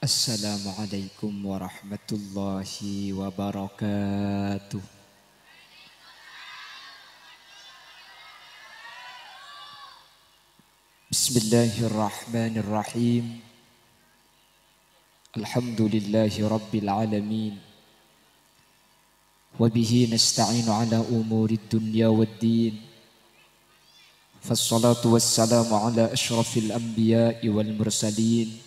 Assalamualaikum warahmatullahi wabarakatuh. Bismillahirrahmanirrahim. Alhamdulillahi rabbil alamin. Wabihi nasta'inu ala umuri dunya waddin. Fassalatu wassalamu ala ashrafil anbiya'i wal mursalin.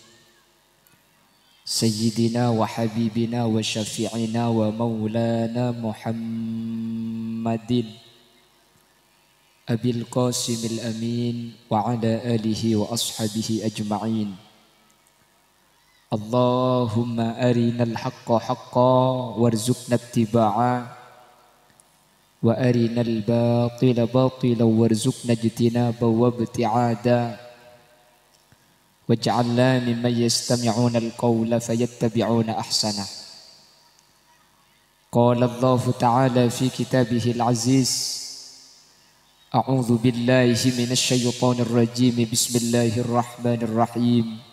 Sayyidina wa habibina wa syafi'ina wa maulana Muhammadin Abil Qasimil Amin wa ala alihi wa ashabihi ajma'in. Allahumma arinal haqqa haqqa warzuqna ittiba'a wa arinal batila batila warzuqna ijtinaba wa ibti'ada. Waj'alna mimman yastami'una al-qawla fayattabi'una ahsanah. Qala Allah Ta'ala fi kitabih al-aziz. A'udzu billahi minasy syaithanir rajim. Bismillahirrahmanirrahim.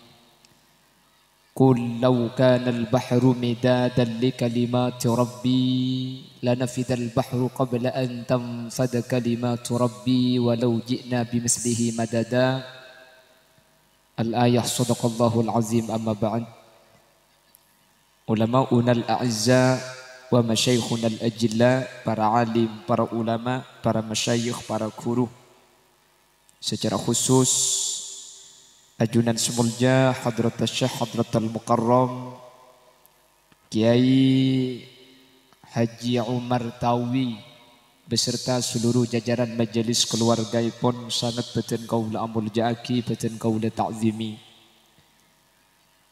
Qul law kana al-bahru midadan li kalimati rabbi lanafida al-bahru qabla an tanfada kalimatu rabbi walau ji'na bimithlihi madada. Al-ayah sadaqallahul azim, amma ba'd. Ulama'una al-a'izza wa masyaikhuna al-ajilla, para alim, para ulama, para masyayikh, para guru. Secara khusus ajunan semulja Hadrat Syekh Hadrat al-Mukarram Kiai Haji Umar Tawi beserta seluruh jajaran majelis keluargaipun sangat beten kaula amul jaaki, beten kaula ta'zimi.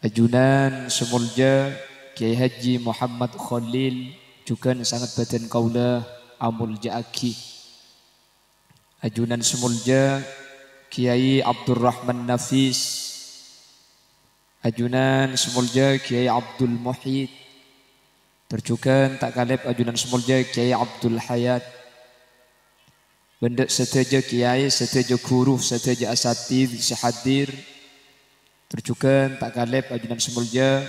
Ajunan semulja Kiai Haji Muhammad Khalil juga sangat beten kaula amul jaaki. Ajunan semulja Kiai Abdurrahman Nafis. Ajunan semulja Kiai Abdul Muhid. Terjukan tak kalep ajunan semulja Kiai Abdul Hayat. Benda seteja kiai, seteja guru, seteja asatid sehadir. Terjukan tak kalep ajunan semulja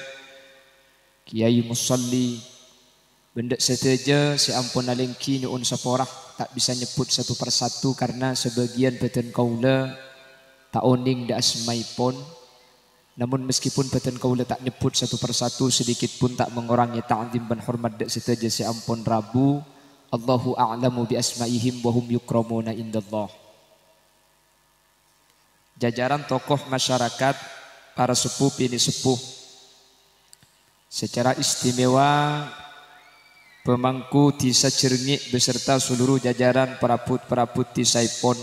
Kiai Musalli. Benda seteja seampun alengki nuun saporah tak bisa nyebut satu persatu karena sebagian beten kaula tak oning da asmai pon. Namun meskipun beten kaula tak nyebut satu persatu, sedikit pun tak mengurangi ta'zim dan hormat da seteja seampun Rabu. Allahu a'lamu bi asma'ihim wa hum yukramuna indallah. Jajaran tokoh masyarakat, para sepuh ini sepuh. Secara istimewa pemangku Tisa Cerngik beserta seluruh jajaran perabot-perabot Tisaipon.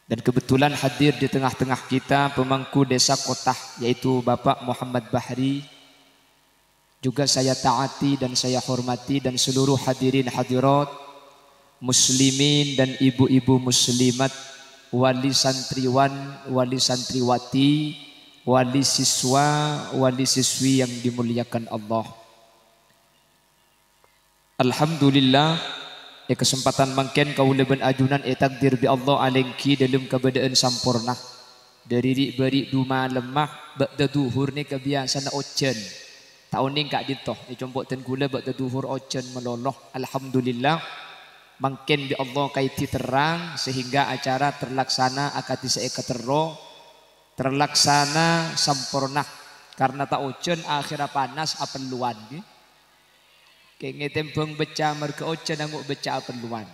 Dan kebetulan hadir di tengah-tengah kita pemangku Desa Kotah yaitu Bapak Muhammad Bahri. Juga saya taati dan saya hormati, dan seluruh hadirin hadirat, muslimin dan ibu-ibu muslimat, wali santriwan, wali santriwati, wali siswa, wali siswi yang dimuliakan Allah. Alhamdulillah, kesempatan mangken kaula ben ajunan takdir bi Allah alengki dalam keadaan sampurna. Dari rik-berik duma lemah ba'da duhur ni kebiasaan ocen. Tahun ni kak ditoh ni combok ten gula ba'da duhur ocen meloloh. Alhamdulillah mangken bi Allah kaiti terang sehingga acara terlaksana akati seekatero terlaksana sampurna karena tak ocen akhirnya panas apeluan ni. Kenge tempeng beca merke ocen anguk beca apeluan.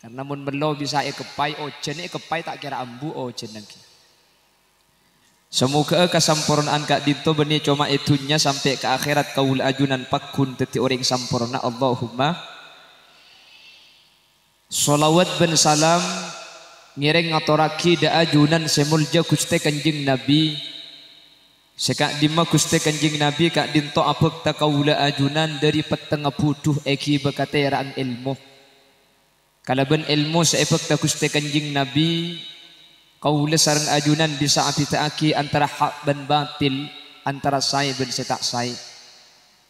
Karena mun melo bisa kepai ocen kepai tak kira ambu ocen lagi. Semoga kesampurnaan kak dinto benih cuma itunya sampai ke akhirat kaul ajunan pakun teti orang sampurna. Allahumma salawat ben salam ngireng ngatoraki da ajunan semulja Gusti Kanjeng Nabi. Sekak dima Gusti Kanjeng Nabi kak dinto apek ta kaula ajunan dari petengah puduh eki bekateraan ilmu. Kalaban ilmu seepek ta Gusti Kanjeng Nabi. Kaula sareng ajunan bisa apitaaki antara hak dan batil, antara sai dan setak sai.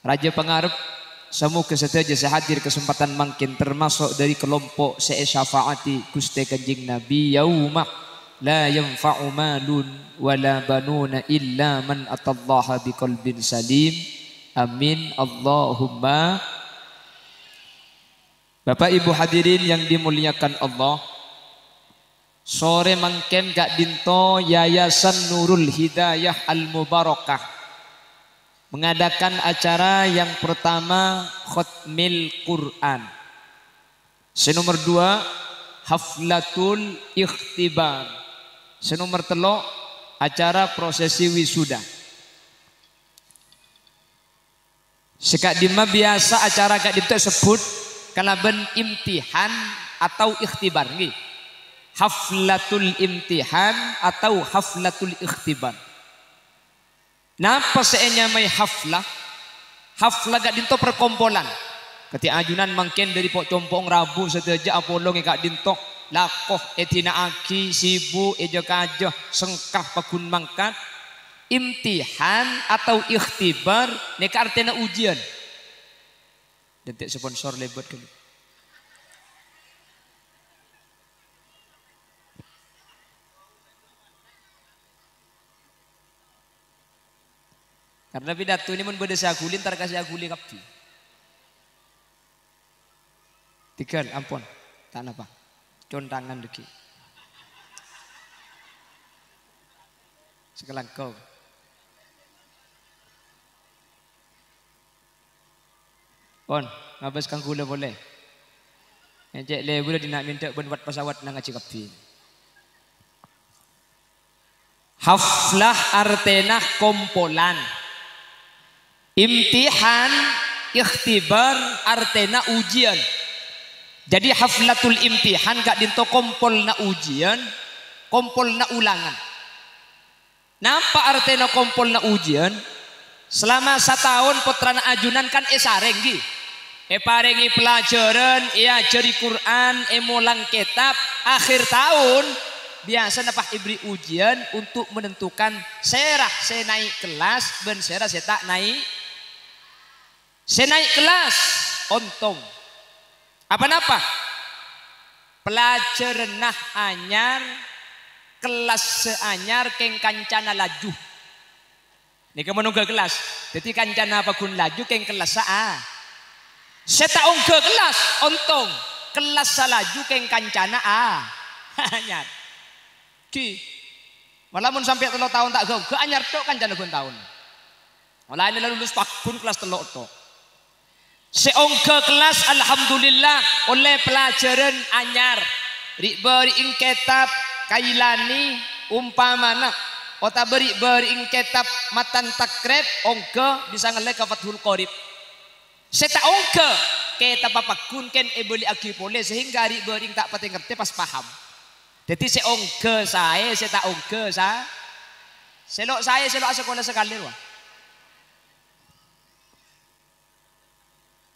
Raja pengarep semoga seteja sehadir kesempatan mangkin termasuk dari kelompok syafaati Gusti Kanjeng Nabi yaumah la yanfa'u malun wala banuna illa man atallaha biqalbin salim. Amin Allahumma. Bapak Ibu hadirin yang dimuliakan Allah, sore mangken Kak Dinto Yayasan Nurul Hidayah Al-Mubarakah mengadakan acara yang pertama Khotmil Quran. Senomor 2 Haflatul Ikhtibar. Senomor 3 acara prosesi wisuda. Sekak dima biasa acara Kak Dinto sebut kalaben imtihan atau ikhtibar nggih. Haflatul imtihan atau haflatul ikhtibar. Napa seenya mai haflah? Haflah Kak Dinto perkompolan. Ketika ajunan mangken dari pok compong rabu seteja apolong Kak Dinto lakoh etina aki sibu eja kajo sengkah pakun mangkat. Imtihan atau ikhtibar neka artinya ujian. Detik sponsor lebet kali. Karena pidato ini mun beda sagulin tar kasih aguli kapi. Tiga ampun, tak apa. Contangan deki. Sekelang kau. Pon, ngabas kang gula boleh. Ejek le boleh dinak minta buat pesawat nang ngaci kapi. Haflah artena kompolan. Imtihan, ikhtibar artena ujian. Jadi haflatul imtihan Kak Dinto kompol na ujian, kompol na ulangan. Napa artena kompol na ujian? Selama setahun putrana ajunan kan sarenggi. Parengi pelajaran, ajari Quran, mulang kitab. Akhir tahun biasa napa ibri ujian untuk menentukan serah saya naik kelas ben serah saya tak naik. Saya naik kelas ontong. Apa-napa? Pelajaran nah anyar, kelas seanyar keng kancana laju. Ini kamu nunggu kelas. Jadi kancana apa kun laju keng kelas saa. Saya tak ongke kelas ontong. Kelas salaju keng kancana a. Anyar. Ki. Malah mun sampai 3 tahun tak gau. Ke anyar tok kancana kun tahun. Malah ini lulus pakun kelas 3 tok. Seongke kelas alhamdulillah oleh pelajaran anyar beri ing kitab kailani umpamana ota beri ing kitab matan takrib ongke bisa ngelek ke Fathul Qorib seta ongke kitab apapun ken beli agi boleh sehingga beri tak pati ngerti pas paham jadi seongke saya seta ongke saya selok sekolah sekali wah.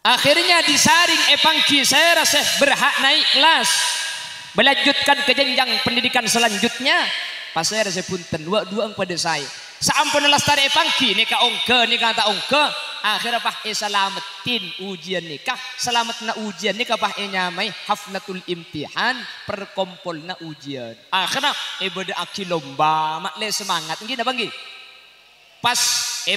Akhirnya disaring epangki saya rasa berhak naik kelas melanjutkan ke jenjang pendidikan selanjutnya pas saya rasa punten dua pada saya saampun lestari epangki nika ongke nika tak ongke akhirnya pah selamatin ujian nikah selamat na ujian nikah pah nyamai haflatul imtihan perkompol na ujian akhirnya beda aki lomba makle semangat gini banggi pas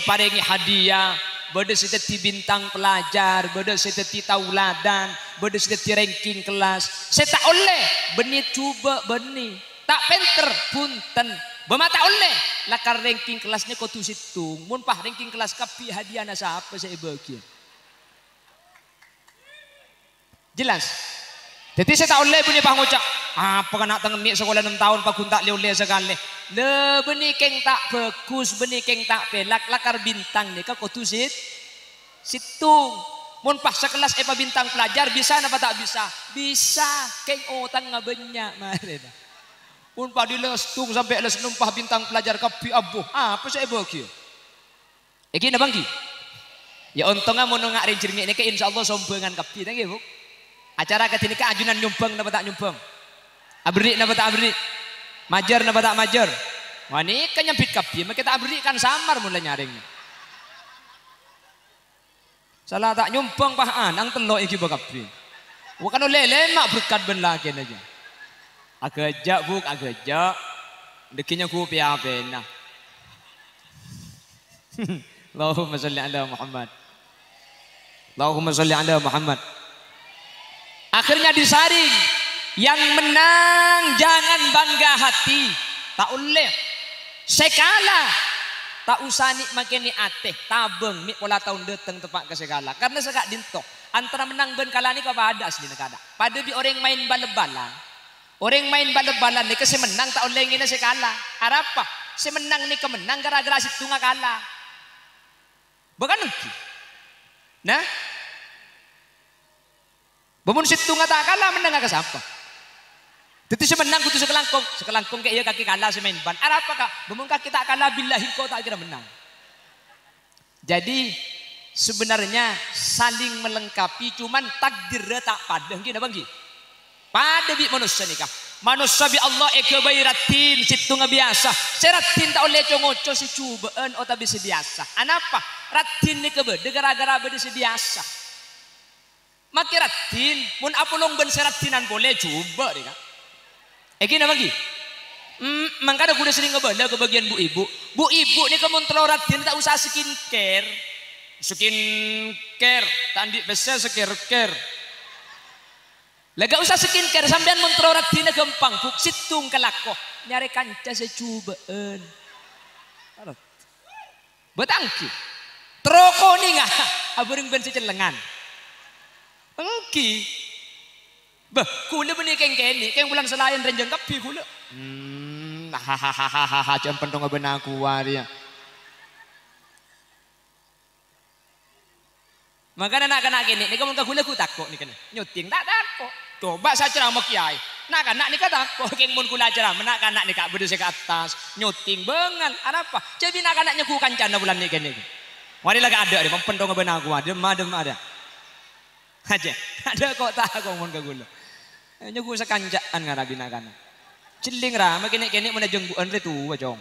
parengi hadiah beda seteti bintang pelajar, beda seteti tauladan, beda seteti ranking kelas. Saya tak oleh benih coba benih, tak penter punten. Bemata oleh lakar ranking kelasnya kau tu situng. Mun pah ranking kelas kapi hadiah nasa apa saya bagi. Jelas. Jadi saya tak oleh benih pah ngocak. Apa kan nak tengok sekolah 6 tahun pak kun tak leh sekali. Le benih keng tak bagus, benih keng tak pelak lakar bintang ni kau tu situng. Mun pas sekelas bintang pelajar bisa apa tak bisa? Bisa. Keng otang ngabenya mare. Mun pa dilestung sampai les numpah bintang pelajar kapi abuh. Apa saya bagi? Iki na bangki. Ya untungnya mun ngak rinjirmi ini ke insyaallah sombongan kapi tang Bu. Acara katini ka ajunan nyumbang napa tak nyumbang? Abri napa tak abri? Majar napa tak majar? Wah ini kan nyempit kapi, kita abri kan samar mulai nyaring. Salah tak nyumbang pah anang telok iki ba kapi. Bukan oleh lemak berkat ben lagi aja. Agak jak buk, agak jak. Dekinya ku piapena. Allahumma sholli ala Muhammad. Allahumma sholli ala Muhammad. Akhirnya disaring. Yang menang jangan bangga hati. Tak boleh. Sekala. Tak usah ni makin ni ateh. Tabeng. Ni pola tahun datang tepat ke sekala. Karena sekak dintok. Antara menang ben kalah ni kau ada asli negara. Pada bi orang main bal-balan. Orang main bal-balan ni kasi menang tak boleh ngina sekala. Apa? Si menang ni kemenang gara-gara situ nga kalah. Bukan nanti. Nah. Bamun situ nga tak kalah menang ke siapa? Itu semenang kudu sekelangkong kayak iya kaki kalah si main ban. Apa kak? Bamun kaki tak kalah billahi kau tak kira menang. Jadi sebenarnya saling melengkapi, cuman takdir tak padang gini bang. Pada bi manusia ni kah? Manusia bi Allah ekebiratin situ nga biasa. Seratin tak oleh congoco si cubaan atau bisa biasa. Anapa? Ratin ni kebede gara-gara bede si biasa. Maki ratin, mun apolong ben seratinan boleh coba deh kah? Gini bagi. Mangkada kuda sering ngebala ke bagian bu ibu. Bu ibu ni kemontrol ratin tak usah skincare. Skincare, tandi besar skincare. Lega usah skincare sampean montrol ratin gampang. Fuk situng kelako. Nyari kanca secubaan. Betangki. Troko ni ngah. Aburing ben secelengan. Engki. Bah, kula beni keng-keni, keng bulan selayan renjeng kapi kula. Hahaha, jangan pentong benak kuat dia. Maka anak-anak ini, ni kamu kagula ku takut ni kena. Nyuting tak takut. Coba saya ceramah kiai. Nak-anak ni kata takut, keng mun kula ceramah, nak-anak ni kak berdua ke atas, nyuting bengal. Apa? Jadi nak-anaknya ku kancana bulan ni kene. Wadi lagi ada dia, pentong benak kuat, dem ada. Aja, ada kok tak kok mun kagula. Nyogu sekanjaan ngarabi nakana. Ciling ra makene-kene mun jengguan re tuwa jong.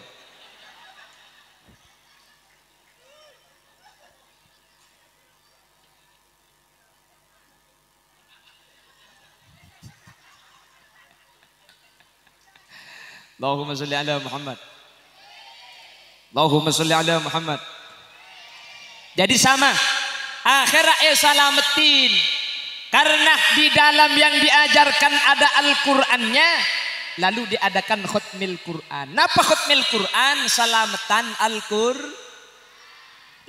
Allahumma sholli ala Muhammad. Allahumma sholli ala Muhammad. Jadi sama akhirat salamatin. Karena di dalam yang diajarkan ada Al-Qur'annya, lalu diadakan khutmil Qur'an. Napa khutmil Qur'an? Selamatan Al-Qur'an.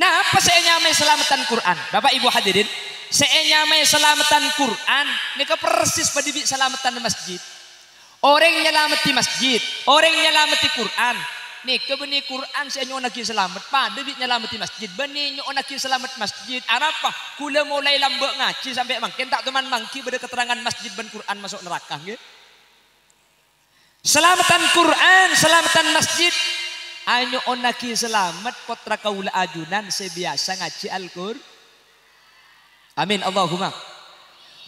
Nah, apa saya nyamai selamatan Qur'an? Bapak Ibu hadirin, saya nyamai selamatan Qur'an, ini persis pada selamatan masjid. Orang nyelamati masjid, orang nyelamati Qur'an. Nih kebeni Quran saya nyonaki selamat pada bit nyelamati masjid beni nyonaki selamat masjid apa kula mulai lambek ngaji sampai makin tak teman mangki pada keterangan masjid ben Quran masuk neraka nggih. Selamatan Quran, selamatan masjid anyo onaki selamat potra kaula ajunan sebiasa ngaji Al-Qur'an. Amin Allahumma.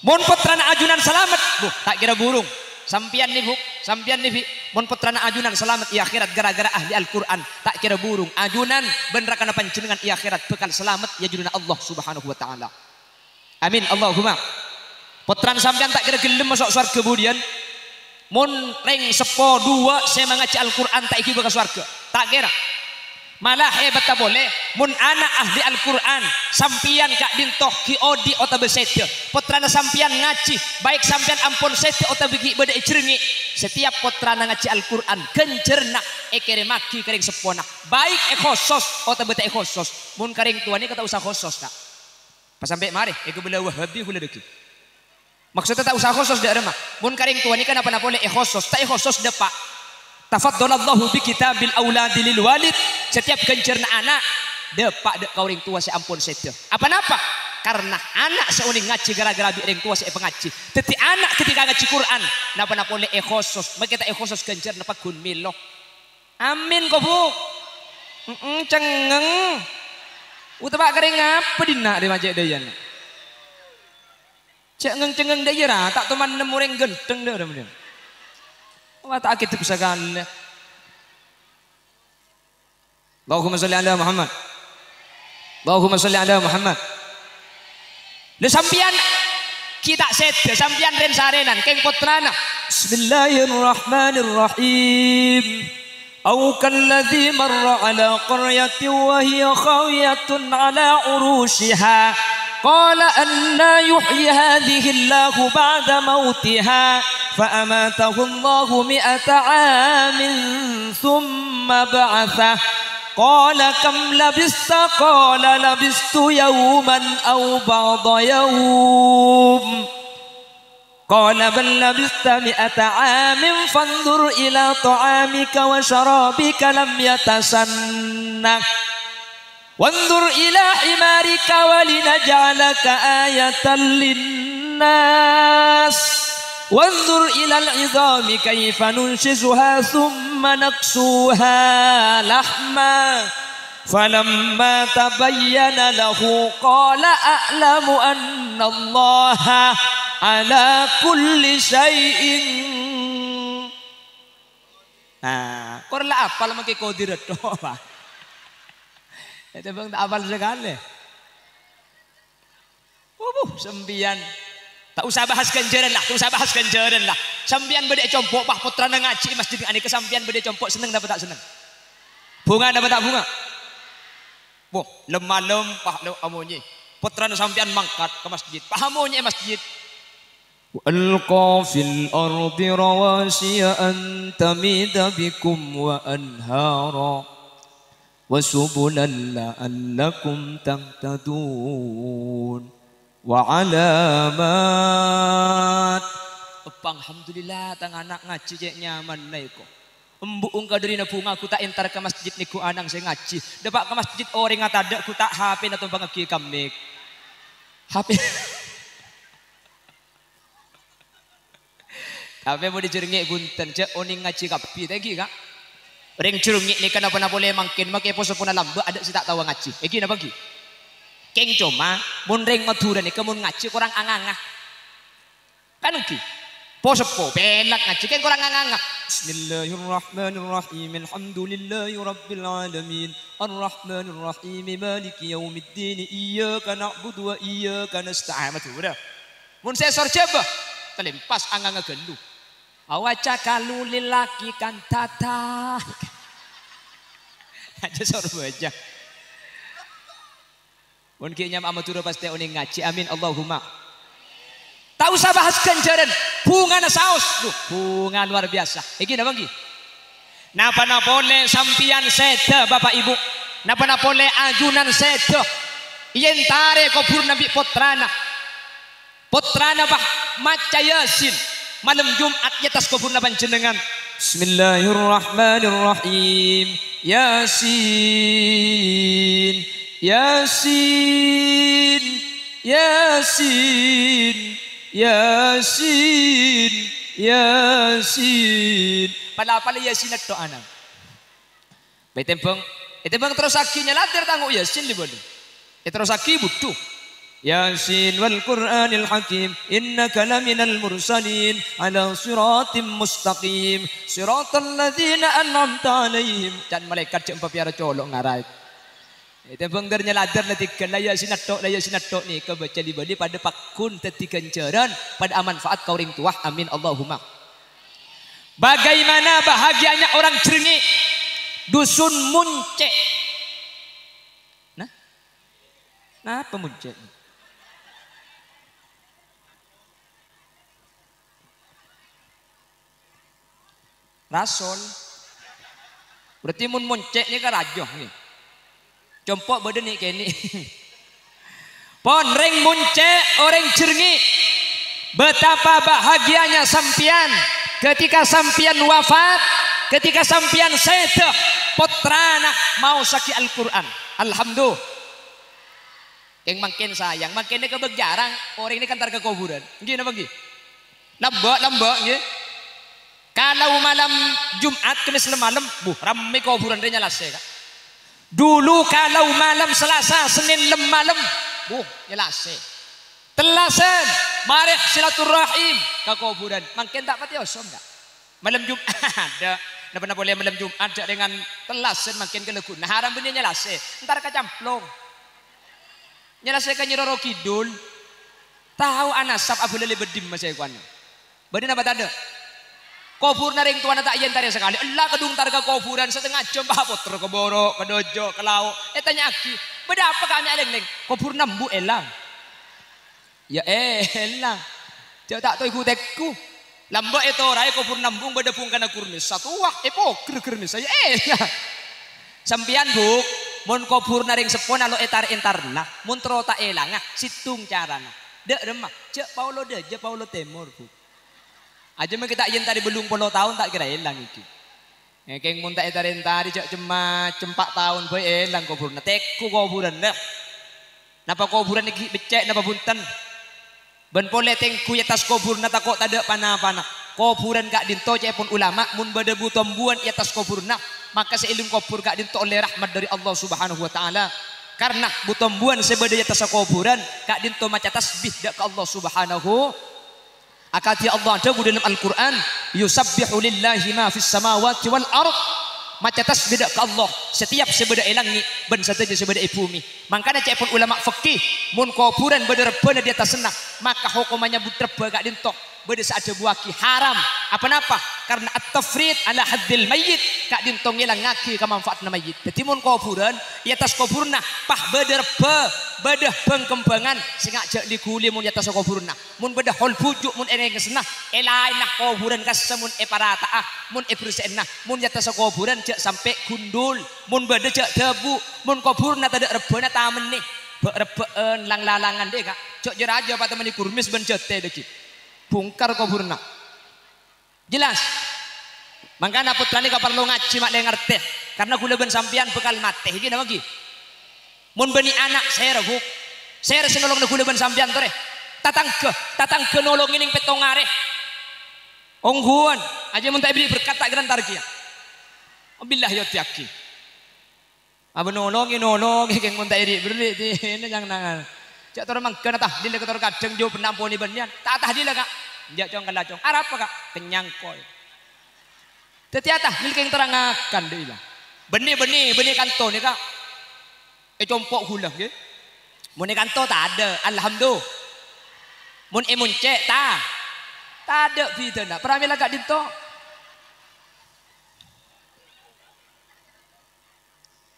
Mun potrana ajunan selamat, tak kira burung. Sampian nih bu, sampian nih mon putrana ajunan selamat di akhirat gara-gara ahli Al-Quran tak kira burung ajunan bener kana panjenengan di akhirat bekal selamat ya juduna Allah subhanahu wa ta'ala. Amin Allahumma. Putran sampian tak kira gelem masuk surga kemudian mon reng sepo dua saya mengaji Al-Quran tak iki bekal surga tak kira. Malah hebat tak boleh mun anak ahli Al-Quran sampian kak dintoh ki odi ota besete putrana sampian ngaji baik sampian ampun sete ota bigi beda icrengi setiap putrana ngaji Al-Quran kencerna ekere maki kering sepona baik khosos ota beta khosos mun kering tuani kata usah khosos kak pas sampai mari ego bela wahabi kula deki maksudnya tak usah khosos dak remah mun kering tuani kan apa boleh khosos tak khosos depak. Tafaddalallahu bi kitabil auladi lil walid. Setiap kencerna anak depak dek kauring tua si ampun sete. Apa-apa? Karena anak seuning ngaji gara-gara bi ring tua si pengaji. Teti anak ketika ngaji Quran napa-napa oleh ekhosos. Makita ekhosos kencerna pakun milok. Amin kok bu. Cengeng. Utama kering apa dina di majek dayan. Cengeng-cengeng dayara tak teman nemu ring genteng dah kemudian. Wah tak kita bisa kan. Allahumma sholli ala Muhammad. Allahumma sholli ala Muhammad. Le sampian kita set sampian ren sarenan keng putrana. Bismillahirrahmanirrahim. أو كالذي مر على قرية وهي خاوية على عروشها قال أنى يحيي هذه الله بعد موتها فأماته الله 100 عام ثم بعثه قال كم لبثت قال لبثت يوما أو بعض يوم قال بل لبثت 100 عام فانظر إلى طعامك وشرابك لم يتسنه وانظر إلى حمارك ولنجعلك آية للناس وانظر إلى العظام كيف ننشزها ثم نكسوها لحما فلما تبين له قال أعلم أن الله على كل شيء. Nah, korla apal make kodir to Pak. Itu bang tak apal sekali. Sembian. Tak usah bahas ganjaran lah, tak usah bahas ganjaran lah. Sampian bedek compok pak putra ngaji masjid ani kesampian bedek compok seneng dapat tak seneng? Bunga dapat tak bunga? Boh, lemah pah amonye. Putra sampian mangkat ke masjid. Pahamonye masjid. Alqa fil ardi rawasiya an tamida bikum wa anhara wa subulan la'allakum tahtadun wa alamat. Alhamdulillah tang anak ngaji cek nyaman nai ko. Embuk ungka dari bunga ku tak entar ke masjid niku anang saya ngaji. Dapat ke masjid orang ngatada ku tak HP atau bangaki kamik. HP HP mau dijerengek gunten cek oning ngaji kapi tadi kak. Ring jerengek ni kenapa nak boleh mangkin makai poso pun lambak ada si tak tahu ngaji. Egi napa gi? Keng cuma mun ring Madura ni kemun ngaji kurang angangah. Kan ugi. Poso po belak ngaji keng kurang angangah. Bismillahirrahmanirrahim. Alhamdulillahi rabbil alamin. Arrahmanir rahim. Maliki yaumiddin. Iyyaka na'budu wa iyyaka nasta'in. Udah. Mun saya sor coba telimpas angangah gelu. Awaca kalu lilaki kan tata. Aja sor baca. Mun kieu nya amatura pasti oning ngaji. Amin Allahumma. Tak usah bahas ganjaran. Bunga na saos. Duh, bunga luar biasa. Iki napa nggih? Napa boleh sampian seda Bapak Ibu. Napa boleh ajunan seda. Yen tare kubur Nabi Putrana. Putrana bah maca Yasin. Malam Jumat atas kuburna panjenengan. Bismillahirrahmanirrahim. Yasin, Yasin, Yasin, Yasin, Yasin. Pala Yasin atau anak. Betembang, betembang terus akinya latar tangguh Yasin di bawah. Terus aki butuh. Yasin wal Qur'anil Hakim innaka laminal mursalin ala siratim mustaqim siratal ladzina an'amta alaihim. Dan malaikat jek piara colok ngarai. Itu bangdernya ladar latikan la Yasin atok ni kebaca di bali pada pakun teti ganjaran pada manfaat kau ring tuah. Amin Allahumma. Bagaimana bahagianya orang Jrengi dusun Muncek. Nah, apa Muncek? Rasul. Berarti mun Muncek ni kan rajoh ni. Compok badan ni kini. Pon ring Muncek orang Jrengi. Betapa bahagianya sampian ketika sampian wafat, ketika sampian sedah putrana mau saki Al-Qur'an. Alhamdulillah. Yang makin sayang, makin dia kebejarang orang ini kan tar ke kuburan. Nggih napa nggih? Lambak nggih. Kalau malam Jumat Kamis malam, ramai kuburan dia nyalase kak. Dulu kalau malam Selasa Senin malam, nyalase. Telasan, mari silaturahim ke kuburan. Makin tak mati osom enggak? Malam Jumat ada. Napa boleh malam Jumat dengan telasan makin kelegun. Nah haram bener nyalase. Entar kacamplong. Nyalase ka Nyiroro Kidul. Tahu anasab Abu Lali Bedim masih kuan. Badin apa tak ada? Kubur naring tuan tak yen tari sekali. Allah kedung targa kuburan setengah jam bah puter ke borok, ke dojo, ke laut. Tanya aki, beda apa kami aleng-leng? Kubur nambu elang. Ya elang. Dia tak tahu ikutekku. Lambak itu rai kubur nambung beda pun kana kurnis. Satu wak poker kurnis saya elang. Sampian buk, mun kubur naring sepon alo entar nah, mun trota elang situng carana. Dek remah, cek Paulo dek, cek Paulo Timur buk. Aja mah kita yen tadi belum 10 tahun tak kira elang iki. Ngekeng mun tak tari cek cuma 4 tahun boy elang kuburna. Teku kuburan dah. Napa kuburan iki becek napa punten. Ben pole tengku ya tas kuburna takok tada pana-pana. Kuburan gak dinto cek pun ulama mun badebu tombuan ya tas kuburna. Maka seilum kubur gak dinto oleh rahmat dari Allah Subhanahu wa taala. Karena butombuan sebeda ya tas kuburan gak dinto maca tasbih dak ke Allah Subhanahu. Akati Allah ada dalam Al-Quran yusabbihu lillahi ma fis samawati wal ard maca tasbih ke Allah setiap sebeda elangi ben sateja sebeda bumi. Makanya cek pun ulama fikih mun kuburan beda rebana di atas senah maka hukumannya butreba gak dintok beda saat buaki haram apa napa karena at-tafrid ala haddil mayyit gak dintong ngilang ngaki kemanfaatna mayyit. Dadi mun kuburan di atas kuburna pah beda reba beda pengkembangan sing ajak diguli mun di atas kuburna mun beda hol bujuk mun eneng senah elain nah kuburan kasamun parata mun bersenah mun di atas kuburan jak sampai gundul mun beda jak debu mun kuburna tada rebana tamen nih rebeen lang-lalangan deh kak cok jeraja apa temen di kurmis ben jete deki bongkar kuburna jelas. Makanya putrane ka perlu ngaji mak le ngerti karena gula ben sampean bekal mate iki nama ki mun beni anak saya buk saya sinolong gula ben sampean tore tatangke nolong ning petongare ongguan aja mun tak beri berkat tak gerantar ki billah ya tiaki aba nolong keng mun tak beri ini jangan nangal cak tore mangkana tah dile ketor kadang jo penamponi benian tak tah dile kak jak cong kalacong arep apa kak kenyang koy tetiata nilkeng terangakan deh lah benih kanto nih kak compok gula ge mun kanto tak ada alhamdulillah mun cek tak ada bidana pramila gak dinto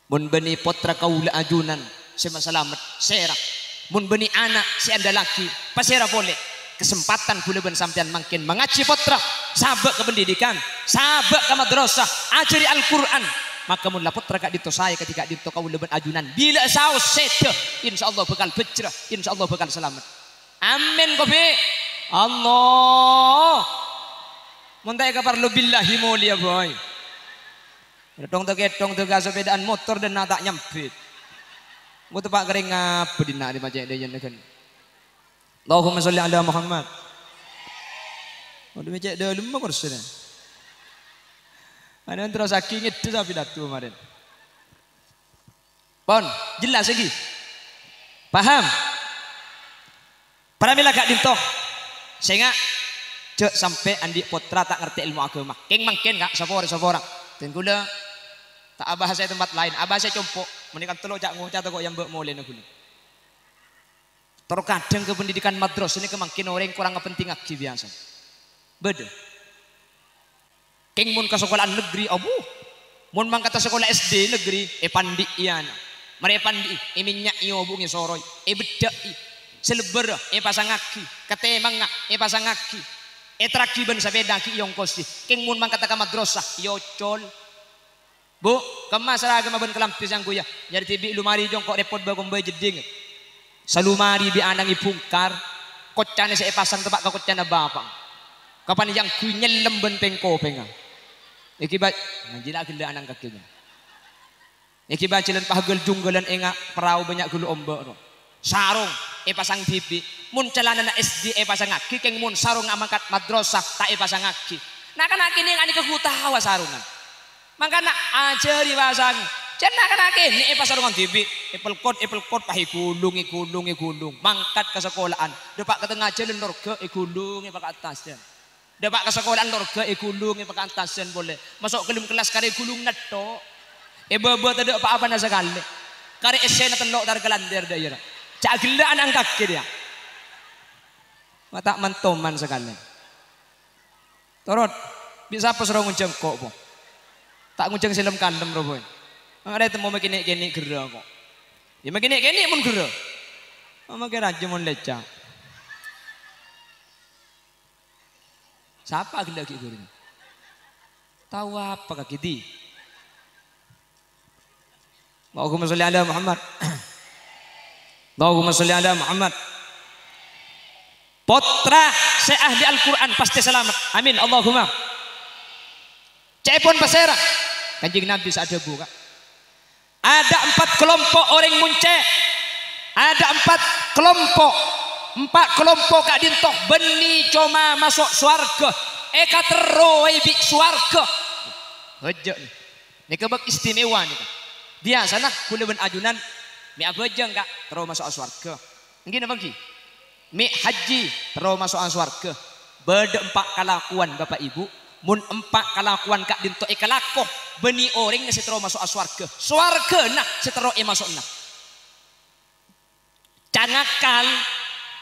mun benih potra kaula ajunan sema selamat serak mun benih anak si anda laki pasera boleh kesempatan kula ben sampean makin mengaji potra sabak ke pendidikan sabak ke madrasah ajari Al-Quran maka mun la potra gak dito saya ketika dito kau leben ajunan bila saus sete insyaallah bakal bejrah insyaallah bakal selamat amin kopi Allah mun tak perlu billahi mulia boy ketong tega sepedaan motor dan tak nyempit gua tepak kering apa dina di macam dia kan Allahumma sholli ala Muhammad. Udah becek dah lima kursi dah. Ada yang terus aki ngedus tapi datu kemarin. Pon, jelas lagi. Paham? Pramila gak dintoh. Sehingga cek sampai andi potra tak ngerti ilmu agama. Keng mangken gak sapora. Dan gula tak abah saya tempat lain. Abah saya compok. Menikah telur cak ngucap kok yang mulai nak gula. Terkadang ke pendidikan madras ini kemungkinan orang yang kurang penting lagi biasa. Beda. Keng mun ke sekolah negeri abu. Mun mang kata sekolah SD negeri pandi iana. Mare pandi minyak iyo bungi soroi beda seleber pasang aki katemang pasang aki traki ben sabeda ki yong kosti. Keng mun mang kata ka madrasah yo col. Bu, kemas seragam ben kelampis yang kuya. Jadi tibi lumari jong kok repot bagong bae jeding. Salumari bi anang ipungkar kocane saya pasang tebak ke kocana bapak kapan yang kunyel lemben pengko pengang iki ba ngajila gila anang kakinya iki ba cilen pahagel junggalan enga perahu banyak gulu ombak no. Sarung pasang bibi mun celana na SD pasang aki keng mun sarung amangkat madrasah tak pasang aki nah kan aki ning ani kekutawa sarungan mangkana ajari pasang cenah kan ini pasarungan tibi apple coat pahi gulung mangkat ke sekolahan depak ke tengah jalan lorga gulung pak atas dan depak ke sekolahan lorga gulung pak atas dan boleh masuk kelim kelas kare gulung neto baba tidak apa-apa na sekali kare esena telok tar gelandir daerah cak gelaan angkat dia mata mantoman sekali turut Bisa apa serong ngunceng kok po. Tak ngunceng silem kandem ro boy. Ada temu kene gera kok. Ya kene mun gera. Makin aja mun lecak. Siapa gila ki guru? Tahu apa kaki di? Allahumma sholli ala Muhammad. Allahumma sholli ala Muhammad. Potra se ahli Al-Quran pasti selamat. Amin. Allahumma. Cepon pasera. Kanjeng Nabi ada buka. Ada 4 kelompok orang munce. Ada 4 kelompok. 4 kelompok kak dintok beni cuma masuk swarga. Eka teroi bi swarga. Hejek nih. Ini kebak istimewa nih. Biasa nah kuliban ajunan mi abejeng kak terus masuk swarga. Ngene bagi. Mi haji terus masuk swarga. Beda 4 kelakuan Bapak Ibu. Mun 4 kelakuan kak dinto ekalakoh beni orang ngasih terus masuk swarga. Swarga nah setero masuk nah. Cangakal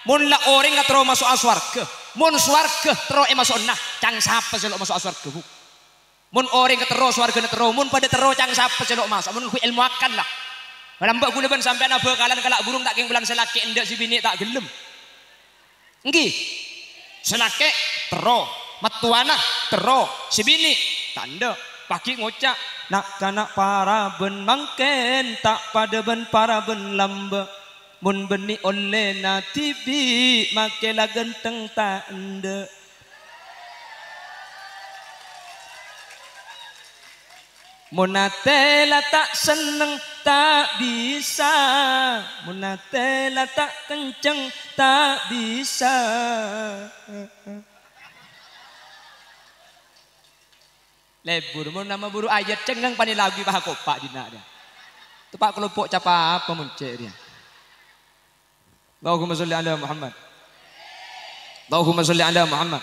mun la orang nggak terus masuk swarga. Mun swarga terus masuk nah. Cang siapa selok masuk swarga bu. Mun orang terus swarga terus. Mun pada terus cang siapa selok masuk. Mun ku ilmu akan lah. Lambat gula ben sampai na bekalan kalak burung tak keng bulan selaki endak si bini tak gelem. Nggih. Selaki terus. Matuana tero si bini tanda pagi ngocak nak kanak para ben mangken tak pada ben para ben lamba mun beni oleh na tibi makela genteng tanda munatela tak seneng tak bisa munatela tak kenceng tak bisa. Lebur mun nama buru ayat cengang pani lagi bah kopak dina dia. Tepak kelompok capa apa muncul dia. Allahumma sholli ala Muhammad. Allahumma sholli ala Muhammad.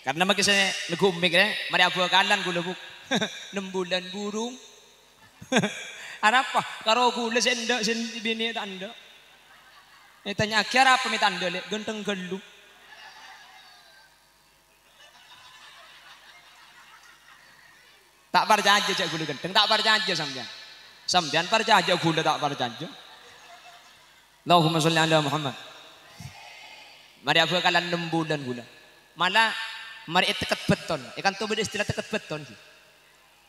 Karena makin saya negumik mari aku kalan gula buk. 6 bulan burung. Apa? Karo gula sendak bini tak anda. Tanya akhir apa minta anda lek genteng gelu. Tak percaya cek gula genteng, tak percaya sampean. Sampean percaya gula tak percaya. Allahumma sholli ala Muhammad. Mari aku kalan 6 bulan gula. Malah mari teket beton. Ikan tu beda istilah teket beton.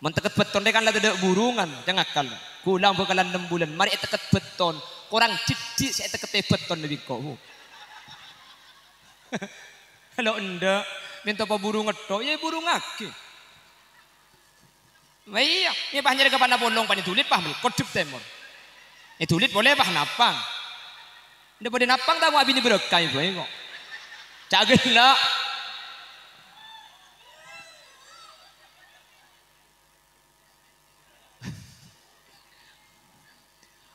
Men teket beton dia kan lah tidak burungan, jangan akal. Gula aku kalan 6 bulan. Mari teket beton. Kurang cici saya teket beton lebih kau. Kalau anda minta apa burung ngetok, ya burung aki. Iya, ini pahnya ke pana bolong pani tulit pah kodip temor. Ini tulit boleh pah napang. Ndak boleh napang tahu abi ni berkah ibu kok. Cagela.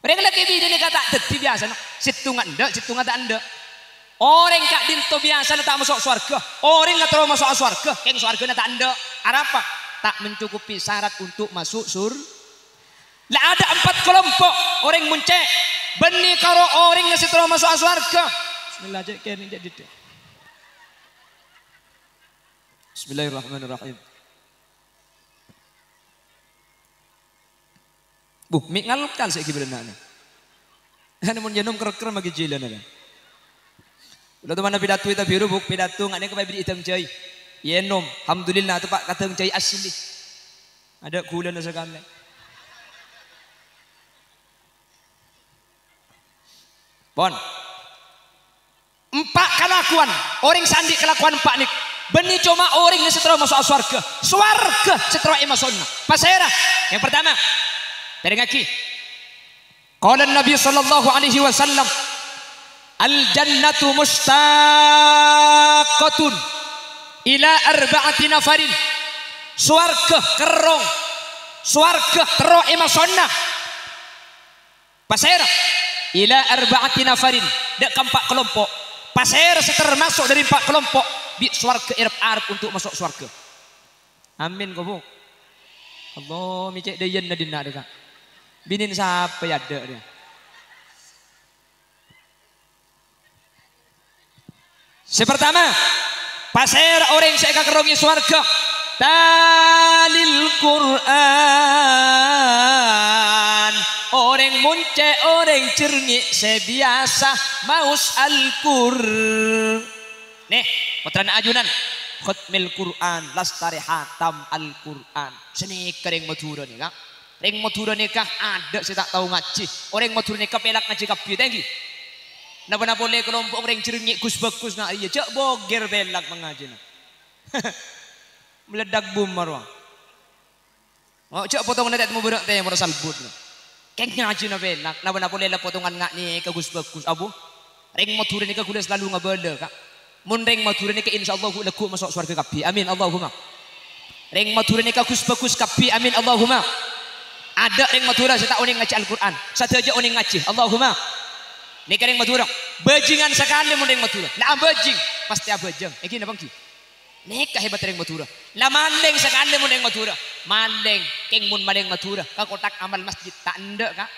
Mereka lagi bini ni kata deti biasa no. Situngan tak ndak. Orang kak dinto biasa tak masuk swarga. Orang nggak terus masuk swarga, keng swarga tak ndak. Apa? Tak mencukupi syarat untuk masuk Lah ada 4 kelompok orang muncek beni karo orang ngasih terus masuk swarga. Bismillah aja kene jadi. Bismillahirrahmanirrahim. Bu, mik ngalkan saiki berenane. Ane mun jenum ker-ker magi jilan ada. Udah teman pidato itu biru buk pidato ngane ke bibir hitam jai. Yenom, alhamdulillah tu pak kata mencari asli. Ada gula nasa kami. Pon. 4 kelakuan. Orang sandi kelakuan 4 nik. Beni cuma orang yang setelah masuk swarga. Swarga setelah masuknya. Pasera. Yang pertama. Dari ngaki. Qala Nabi sallallahu alaihi wasallam. Al-jannatu mustaqatun ila 4 nafarin. Swarga kerong. Swarga tero masuknya. Pasera. Ila 4 nafarin. Dek 4 kelompok. Pasera termasuk dari 4 kelompok. Bi swarga irap-arap untuk masuk swarga. Amin kau bu. Allah micek dayan nadina deka. Binin siapa ya ada dia. Sepertama pasir orang saya kakerongi swarga. Talil Quran, orang munce orang cerngik sebiasa maus Al-Qur. Nih putrana ajunan khutmil Quran lastari hatam Al-Quran. Seni kering Madura nih kak. Ring Madura nih kak ada saya tak tahu ngaji. Orang Madura nih pelak ngaji kapi tenggi. Napa boleh kelompok orang cerngik Gus Bagus nak iya cak boger belak mengaji nak. Meledak bom marwah. Oh cak potong netek mau berak teh merasal but. Keng ngaji na belak. Napa boleh lah potongan ngak nih ke Gus Bagus abu. Ring Madura nih kak kuda selalu ngabala kak. Mun ring Madura nih ke insyaallah leku masuk surga kapi. Amin Allahumma. Ring Madura nih Gus Bagus kapi. Amin Allahumma. Ada ring Madura saya tak oning ngaji Al-Quran. Satu aja oning ngaji. Allahumma. Nih ring Madura. Bajingan sekali mun ring Madura. Lah bajing pasti abajang. Iki napa ki? Nih hebat ring Madura. Lah maling sekali mun ring Madura. Maling keng mun maling Madura. Ka kotak amal masjid tak ndek kak.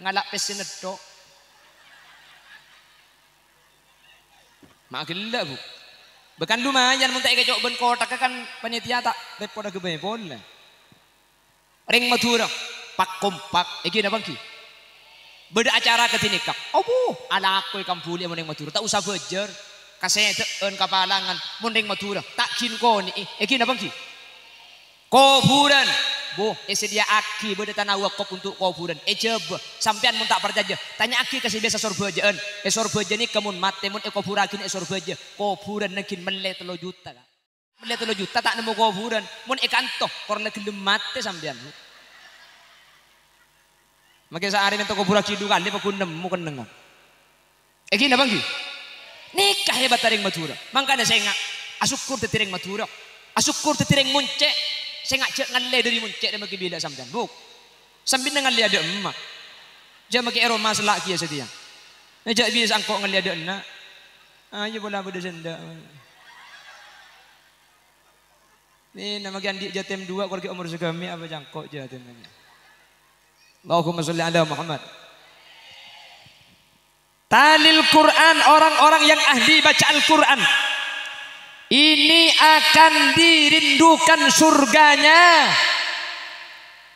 Ngalak pesen tok. Mak gila bu. Bekan lumayan mun tak kecok ben kotak kan panitia tak repot age bepon lah. Ring Madura pak kompak iki napa ki? Beda acara ketinikap. Oh bu, ala aku ikan puli mun ring Madura tak usah bejer. Kaseteun kapalangan mun ring Madura tak kinkoni iki napa ki? Kuburan. Bu, sedia aki beda tanah wakaf untuk kuburan. Coba sampean mun tak percaya tanya aki kasih biasa sorbajaan. Sorbajaan ni kemun mate mun kuburakin sorbaja. Kuburan nekin mele 3 juta. Mele 3 juta tak nemu kuburan. Mun kantoh korle gelem mate sampean. Maka saari mento kubura kidu kali pakun nemu kenengan. Iki napa ki? Nikah hebat ring Madura. Mangkana saya ngak asukur tetiring Madura. Asukur tetiring munce. Saya ngajak ngalle dari muncak dan bagi bila sampean. Buk. Sambil ngalle ada emak. Jangan bagi aroma selak kia setia. Ngajak biasa angkok ngalle ada enak. Ayo bola pada senda. Ini nama gandik jatim 2 keluarga umur segami apa jangkok jatimnya. Allahumma sholli ala Muhammad. Talil Quran, orang-orang yang ahli baca Al-Quran ini akan dirindukan surganya.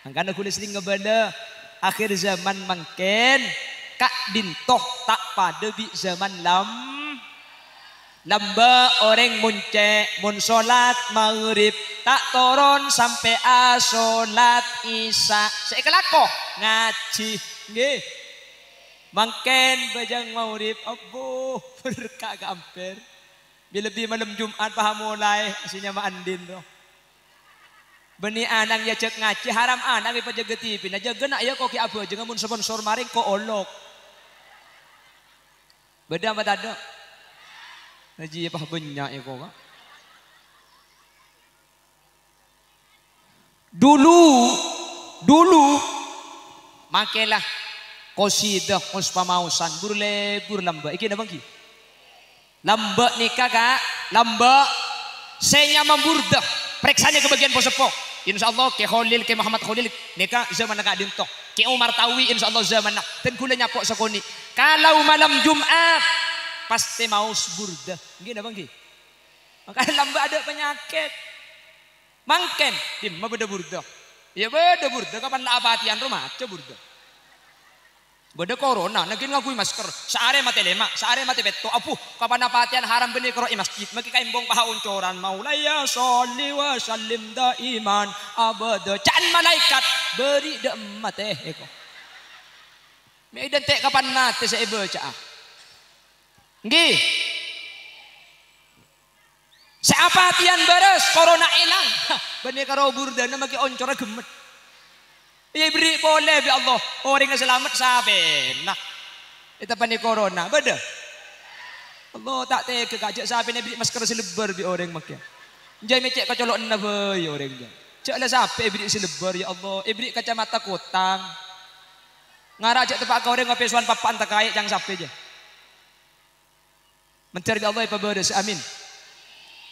Angkana kulis sering ngebada akhir zaman mangken kak dintoh tak pada bi zaman lamba orang munce mun solat maghrib tak toron sampai solat isya saya kelako ngaji nggih mangken bajang maghrib abu berkah gamper. Bila lebih malam Jumat paham mulai asinya ma andin doh. Beni anang ya cek ngaji haram anang ipa jaga TV. Nah jaga nak ya kok ki apa jangan mun sponsor maring ko olok. Beda apa tado? Ngaji apa banyak ya kok. Dulu makelah qasidah muspamausan burlebur lamba. Iki napa ki? Lamba nikah kak, lamba saya memburdah periksanya ke bagian posepok. Insyaallah ke Khalil ke Muhammad Khalil nikah zaman nak dintoh. Ke Umar Tawi insyaallah zaman nak. Dan kula nyapok sakoni. Kalau malam Jumat pasti mau burdah. Gini bang ki. Makanya lamba ada penyakit. Mangken tim beda burdah. Ya beda burdah kapan lah abatian rumah coba burdah. Beda corona, naging ngagui masker. Saare mati lemak, saare mati beto. Apuh, kapan napatian haram benih karo masjid. Maki kaimbong pahauncoran. Maulaya sholli wa sallim daiman abada. Can malaikat beri demat eko. Me identik kapan nate saya baca. Nggih. Seapatian beres corona hilang. Benih karo burdana maki oncora gemet. Ya beri boleh bi Allah orang yang selamat sampai nah itu pani corona beda Allah tak tega kajak sampai ni beri masker selebar bi orang makan jangan mecek kecolok nabe ya orang jangan cak lah sampai beri selebar ya Allah beri kacamata kotang ngarah cak tempat kau orang ngapesuan papan tak kaya jangan sampai je mencari Allah apa beres amin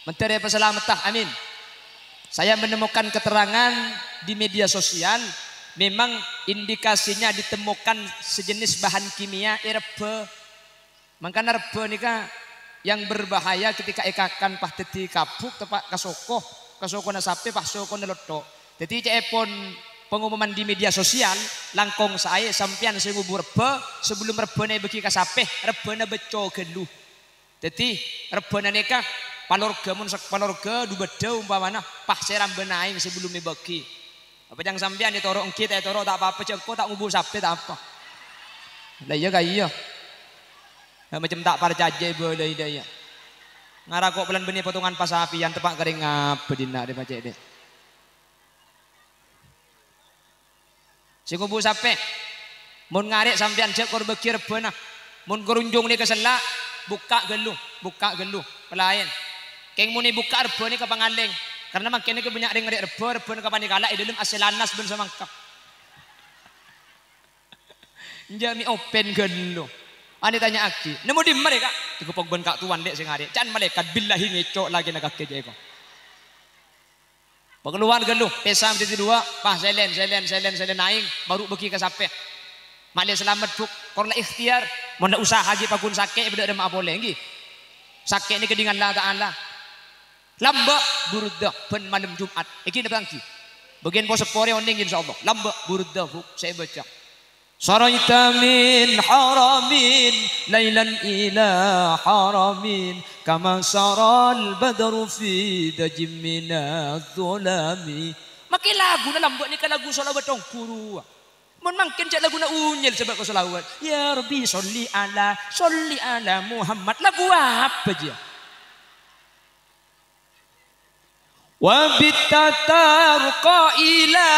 mencari apa selamat amin. Saya menemukan keterangan di media sosial. Memang indikasinya ditemukan sejenis bahan kimia herba. Makanya herba ini kan yang berbahaya ketika ekakan pah teti kapuk tepak kasoko na sape pah soko na loto. Jadi cepon pengumuman di media sosial langkong saya sampian sing ngubur reba sebelum rebana beki kasape rebana beco geluh. Jadi rebana neka palorga mun sak palorga du beda umpamana pah seram benaing sebelum beki. Apa yang sampian ditoro engkit toro tak apa-apa ceko tak ngubur sape tak apa. Lah iya kaya. Macam tak parjaje boleh daya. Ngarakok pelan benih potongan pasapi yang tepak kering apa dina de macet de. Si kubu sape. Mun ngarek sampean cek kor bekir beunah. Mun gerunjung ni keselak buka geluh pelayan. Keng muni buka rebo ni ka pangaleng. Karena makin ni kebanyak deng ngarek rebo ni kapan dikala idulum aselanas ben samangkap. Njami open geluh. Ani tanya aki, nemu di mana kak? Tukupok ben kak tuan dek sing hari. Can malaikat billahi ngecok lagi nak keje ko. Pengeluar geluh, pesam titik dua, pah selen naing, baru beki ke sape. Malih selamat buk, korla ikhtiar, mau usaha haji pakun sake, beda ada mak boleh ngi. Sake ni kedingan Allah Taala. Lamba burda pen malam Jumat. Iki nak bangki. Bagian pos sepore oning insyaallah. Lamba burda buk, saya baca. Saraita min haramin lailan ila haramin kama saral badru fi dajim minadh dhulami. Makin lagu na lambok ni ka lagu solawat dong guru. Mun mangkin cak lagu na unyil sebab ko solawat. Ya Rabbi sholli ala Muhammad. Lagu apa je? Wa bitatar qaila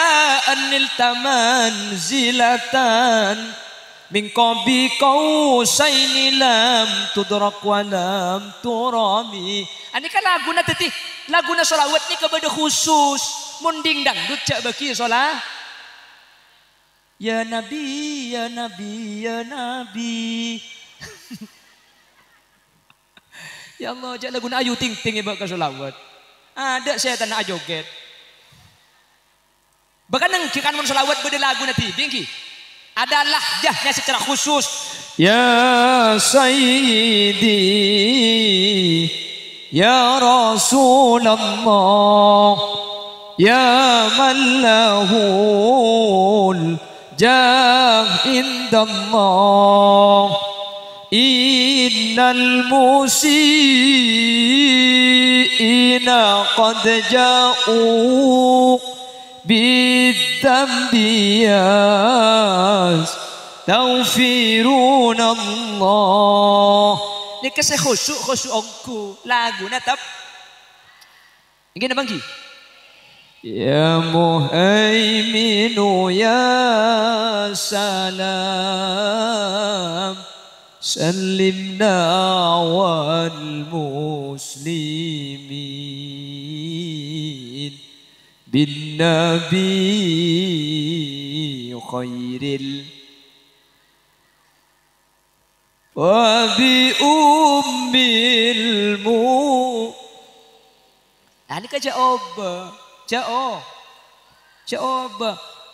anil taman zilatan min qabi qausaini lam tudrak wa lam turami. Ani kan lagu na teti lagu na solawat ni kepada khusus munding dangdut cak baki solah ya nabi ya nabi ya nabi. Ya Allah cak lagu na ayu ting ting ibak ka solawat. Ada saya tanah joget. Bahkan nang kikan mun selawat beda lagu nanti bingki. Ada lahjahnya secara khusus. Ya Sayyidi Ya Rasulullah Ya man lahul jah indallah innal musiina qad ja'u bidhambi yastaghfirun Allah. Ini kasih khusyuk ongku lagu natap ingin bangki ya muhaiminu ya salam sallimna wal muslimin bin nabi khairil wa bi ummil mu. Ini kan jawab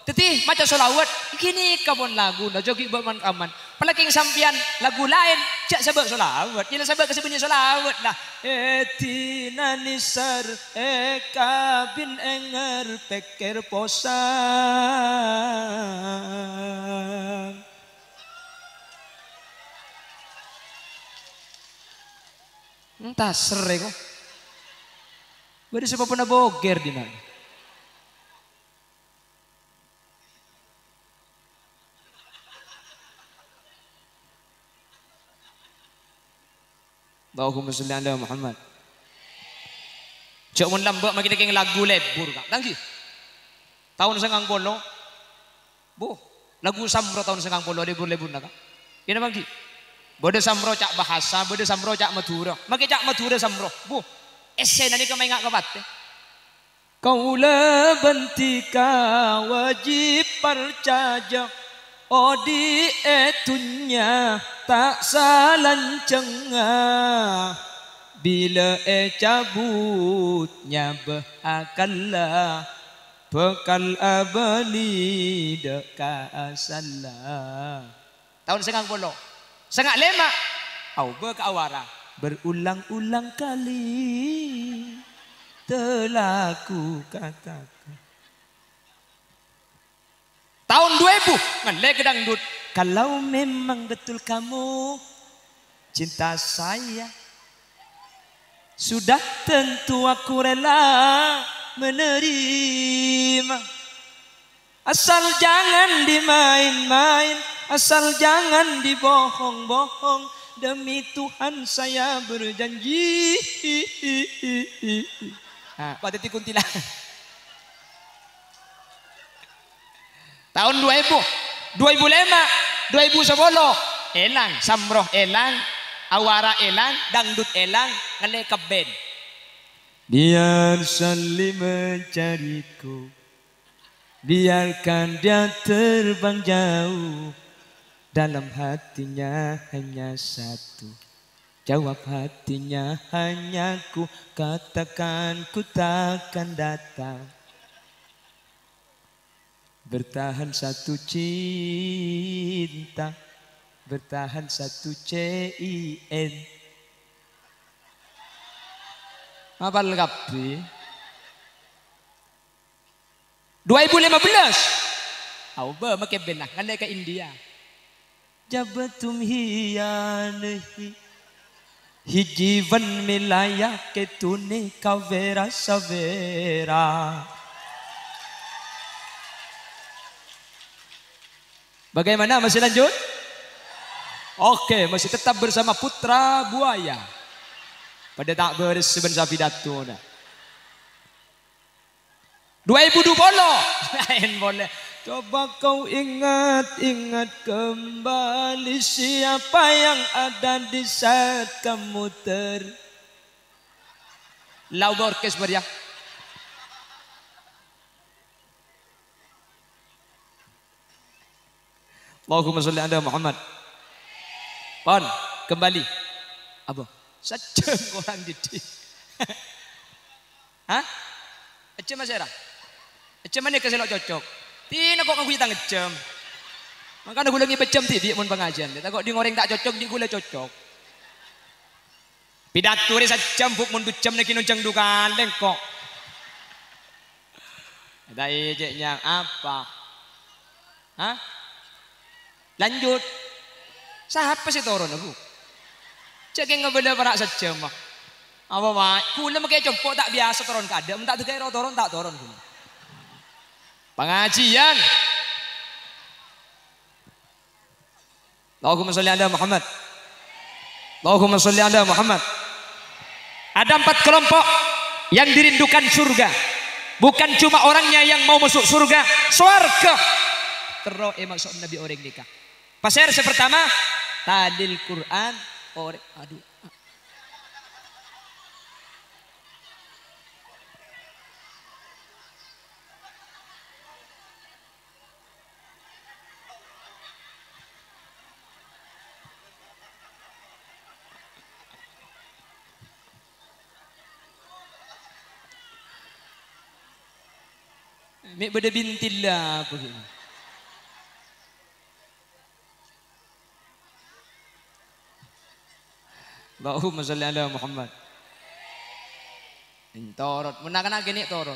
tetih macam solawat gini kabon lagu na jogi berman kaman palaking sampian lagu lain cak sebab solawat jadi sebab kesebutnya solawat lah etina nisar ekabin enger peker posang entah sere kok berarti sebab pernah boger di mana. Allahumma sholli ala Muhammad. Cak mun lambak makin keng lagu lebur kak. Tangki. Tahun sengang polo. Bu, lagu samro tahun sengang polo lebur nak. Ini bangki. Bode samro cak bahasa, bode samro cak Madura. Makin cak Madura samro. Bu, esen ni kemai ngak kapat. Kaula bentika wajib percaya. Odi etunya tak salancengah bila cabutnya behakallah bekal abali deka asallah tahun sengang polo sengak lema au beka awara berulang-ulang kali telah ku katakan. Tahun 2000 ngelek dangdut. Kalau memang betul kamu cinta saya, sudah tentu aku rela menerima. Asal jangan dimain-main, asal jangan dibohong-bohong. Demi Tuhan saya berjanji. Pak Titi Kuntilanak. Tahun 2000, 2005, 2010, elang, samroh elang, awara elang, dangdut elang, ngale keben. Biar saling mencariku, biarkan dia terbang jauh. Dalam hatinya hanya satu, jawab hatinya hanya ku, katakan ku takkan datang. Bertahan satu cinta, bertahan satu CIN. Apa lengkap? 2015, Auba makin benar, ngandai ke India. Jabatum hiya nahi hijivan milaya ke tune kavera savera. Bagaimana, masih lanjut? Oke, masih tetap bersama Putra Buaya pada tak berseben sapi datu. 2020 lain boleh. Coba kau ingat-ingat kembali siapa yang ada di saat kamu Lau orkes meriah. Allahumma sholli ala Muhammad. Pon, kembali. Apa? Sejeng orang didik. Hah? Ece masyarakat. Ece mana keselok cocok. Tina kok ngaku kita ngecem. Makanya gue lagi becem tidak mun pengajian. Kita kok di ngoreng tak cocok, di gula cocok. Pidato re sajam buk mun becem nak kinojang dukaleng kok. Ada ejeknya apa? Hah? Lanjut. Siapa sih turun aku? Cek yang ngebeda para sajam mah. Apa mah? Kula makai compok tak biasa turun kadang, tak tegak turun tak turun kula. Pengajian. Allahumma sholli ala Muhammad. Allahumma sholli ala Muhammad. Ada 4 kelompok yang dirindukan surga. Bukan cuma orangnya yang mau masuk surga, swarga. Terus maksud Nabi orang nikah. Pasir pertama, tadil Quran, orang aduh. Mek beda bintillah apa gitu. Allahumma sholli ala Muhammad. Torot, menakan gini torot.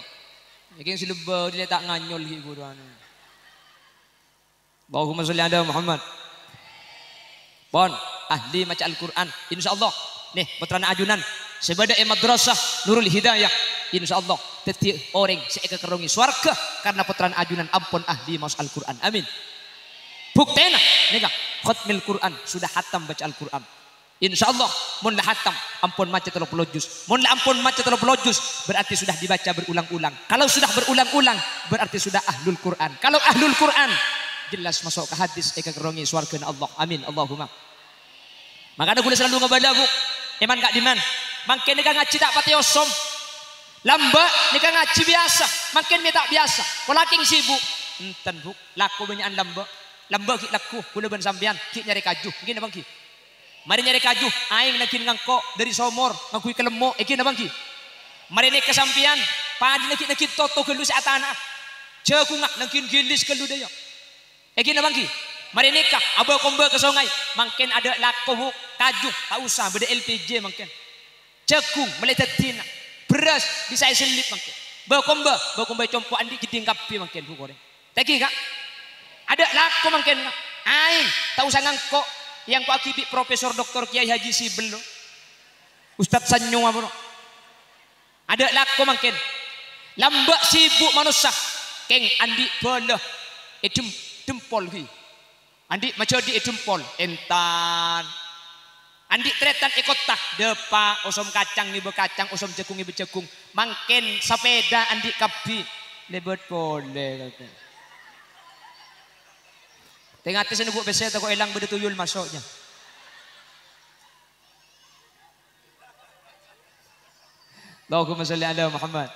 Iki sileba dia tak nganyol iki Quran. Allahumma sholli ala Muhammad. Pon, ahli maca Al-Qur'an insyaallah. Nih, putra ajunan sebada madrasah Nurul Hidayah. InsyaAllah teti orang seeka kerungi swarga karena putraan ajunan ampun ahli maus Al-Quran. Amin. Buktena nika khutmil Quran sudah hatam baca Al-Quran. InsyaAllah mun la hatam ampun maca 30 juz. Mun la ampun maca 30 juz berarti sudah dibaca berulang-ulang. Kalau sudah berulang-ulang berarti sudah ahlul Quran. Kalau ahlul Quran jelas masuk ke hadis eka kerungi swarga Allah. Amin Allahumma. Makanya gue selalu ngebada bu. Eman gak diman. Makin nika ngaji tak pati osom. Lamba nikah ngaji biasa, makin minta biasa. Walaking sibuk, enten bu, laku banyakan lamba ki laku, gula ban sambian, ki nyari kaju, gini bang ki. Mari nyari kaju, aing nakin ngangko dari somor, ngakui kelemo, gini bang ki. Mari nek kesampian, padi nakin toto kelu sa tanah, jago ngak nakin gilis kelu daya, gini bang ki. Mari nikah, abah komba ke sungai, makin ada laku kajuh, tak usah beda LPG makin. Jagung, meletetina, beras bisa selip makin. Bawa komba compo andi jeding kapi makin bu goreng. Tagi kak, ada laku makin. Aing, tak usah ngangkok yang kau akibik Profesor Doktor Kiai Haji Sibel, Ustadz Sanyo apa? Ada laku makin. Lambak sibuk manusia, keng andi bolah, jempol hi. Andi macam di jempol entan. Andi tretan ikotah depa osom kacang ibu kacang osom jagung ibu jagung. Mangken sepeda andi kapi lebet boleh kata. Tengah atas ini bu besi atau elang berdetuyul masuknya. Allahumma salli ala Muhammad.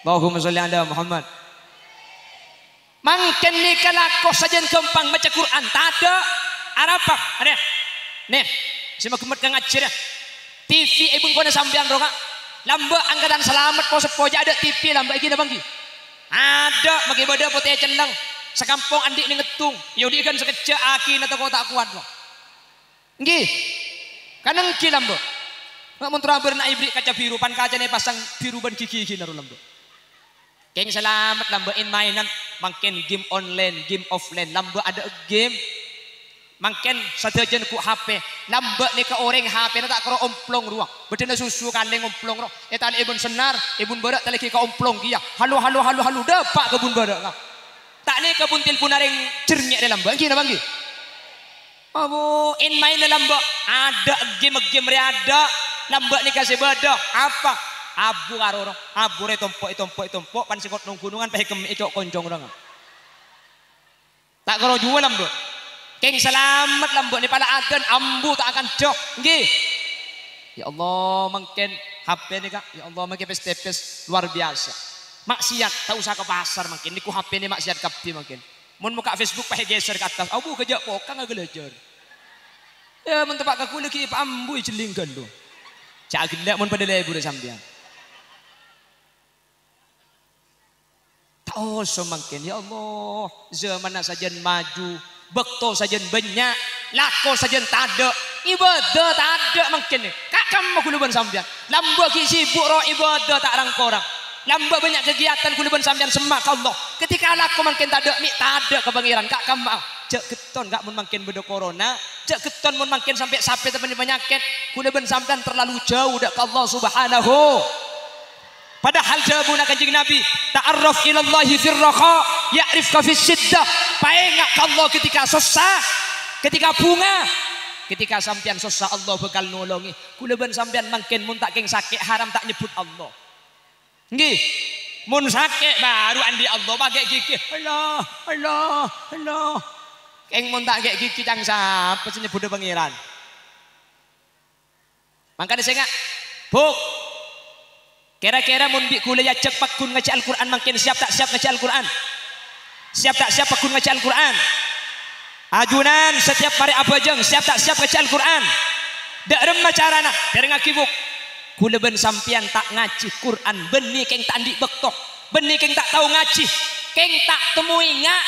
Allahumma salli ala Muhammad. Mangken ni kalako saja gampang baca Quran tak ada apa ada nih si makumat kang ajar TV ibung kona sambian roka lamba angkatan selamat posep poja ada TV lamba iki bangki ada bagi bada putih cendang sekampung andi ni ngetung yodi kan sekecak aki atau kau tak kuat kok nggih kanang ki lamba mak muntra berna ibrik kaca biru pan kaca ni pasang biru ban gigi naru lamba. Keng selamat lambain mainan mangken game online game offline lamba ada game mangken sadajan ku HP lamba ni ke orang HP na tak karo omplong ruang bedena susu kaleng omplong ro etan ibun senar ibun badak taleki ka omplong kia halo dapak kebun badak ka tak ni kebun telepon areng jernyek dalam bangki na bangki abo in main lamba ada game ada lamba ni kasih badak apa abu karo abu re tompok pan sikot nang gunungan pahe kem ecok koncong orang tak karo jual lambo keng selamat lambo ni pala adan ambu tak akan dok nggih ya Allah mangken HP ni kak ya Allah mangken tepes luar biasa maksiat tak usah ke pasar mangken niku HP ni maksiat kabeh mangken mun muka Facebook pahe geser ke atas abu kejak pokang agelejer ya mun tepak ka kula ki ambu jelingkan do cak gelak mun pada lebu sampean. Oh semakin ya Allah zaman saja maju bekto saja banyak lako saja tak ada ibadah tak ada mungkin kak kamu kuluban sambian lamba ki sibuk ro ibadah tak rang korang lamba banyak kegiatan kuluban sambian semak Allah ketika lako mungkin tak ada mi tak ada kebangiran kak kamu cek keton kak mun mungkin bedo corona cek keton mun mungkin sampai tepen penyakit kuluban sambian terlalu jauh dak Allah subhanahu. Padahal jawabuna kanjeng Nabi ta'arraf ilallahi firraha ya'rifka fis syiddah paengak ka Allah ketika susah ketika bunga ketika sampean susah Allah bakal nolongi kula ben sampean mangken mun tak keng sakit haram tak nyebut Allah nggih mun sakit baru andi Allah pakai gigi Allah keng mun tak kek gigi cang sapa nyebut pangeran mangkane sing buk kira-kira mun bi kula ya cek pakun ngaji Al-Qur'an makin siap tak siap ngaji Al-Qur'an siap tak siap pakun ngaji Al-Qur'an ajunan setiap hari abajeng siap tak siap ngaji Al-Qur'an dak remna carana dereng akibuk kula ben sampean tak ngaji Qur'an benih keng tak andik bektok benih keng tak tahu ngaji keng tak temui ngak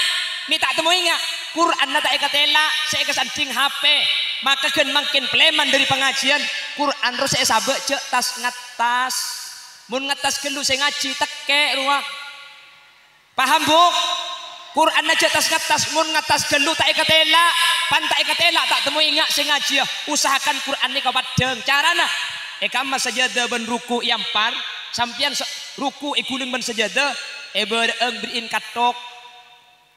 mi tak temui ngak Qur'an na tak ikatela saya kesancing HP maka gen makin pleman dari pengajian Qur'an terus saya sabek cek tas ngatas mun ngatas gelu saya ngaji teke ruang paham bu Quran aja tas ngatas mun ngatas gelu tak ikatela pan tak ikatela tak temu ingat saya ngaji usahakan Quran ni kapadeng carana kama sajadah ben ruku yang par sampian ruku iguling ben sajadah bereeng beriin katok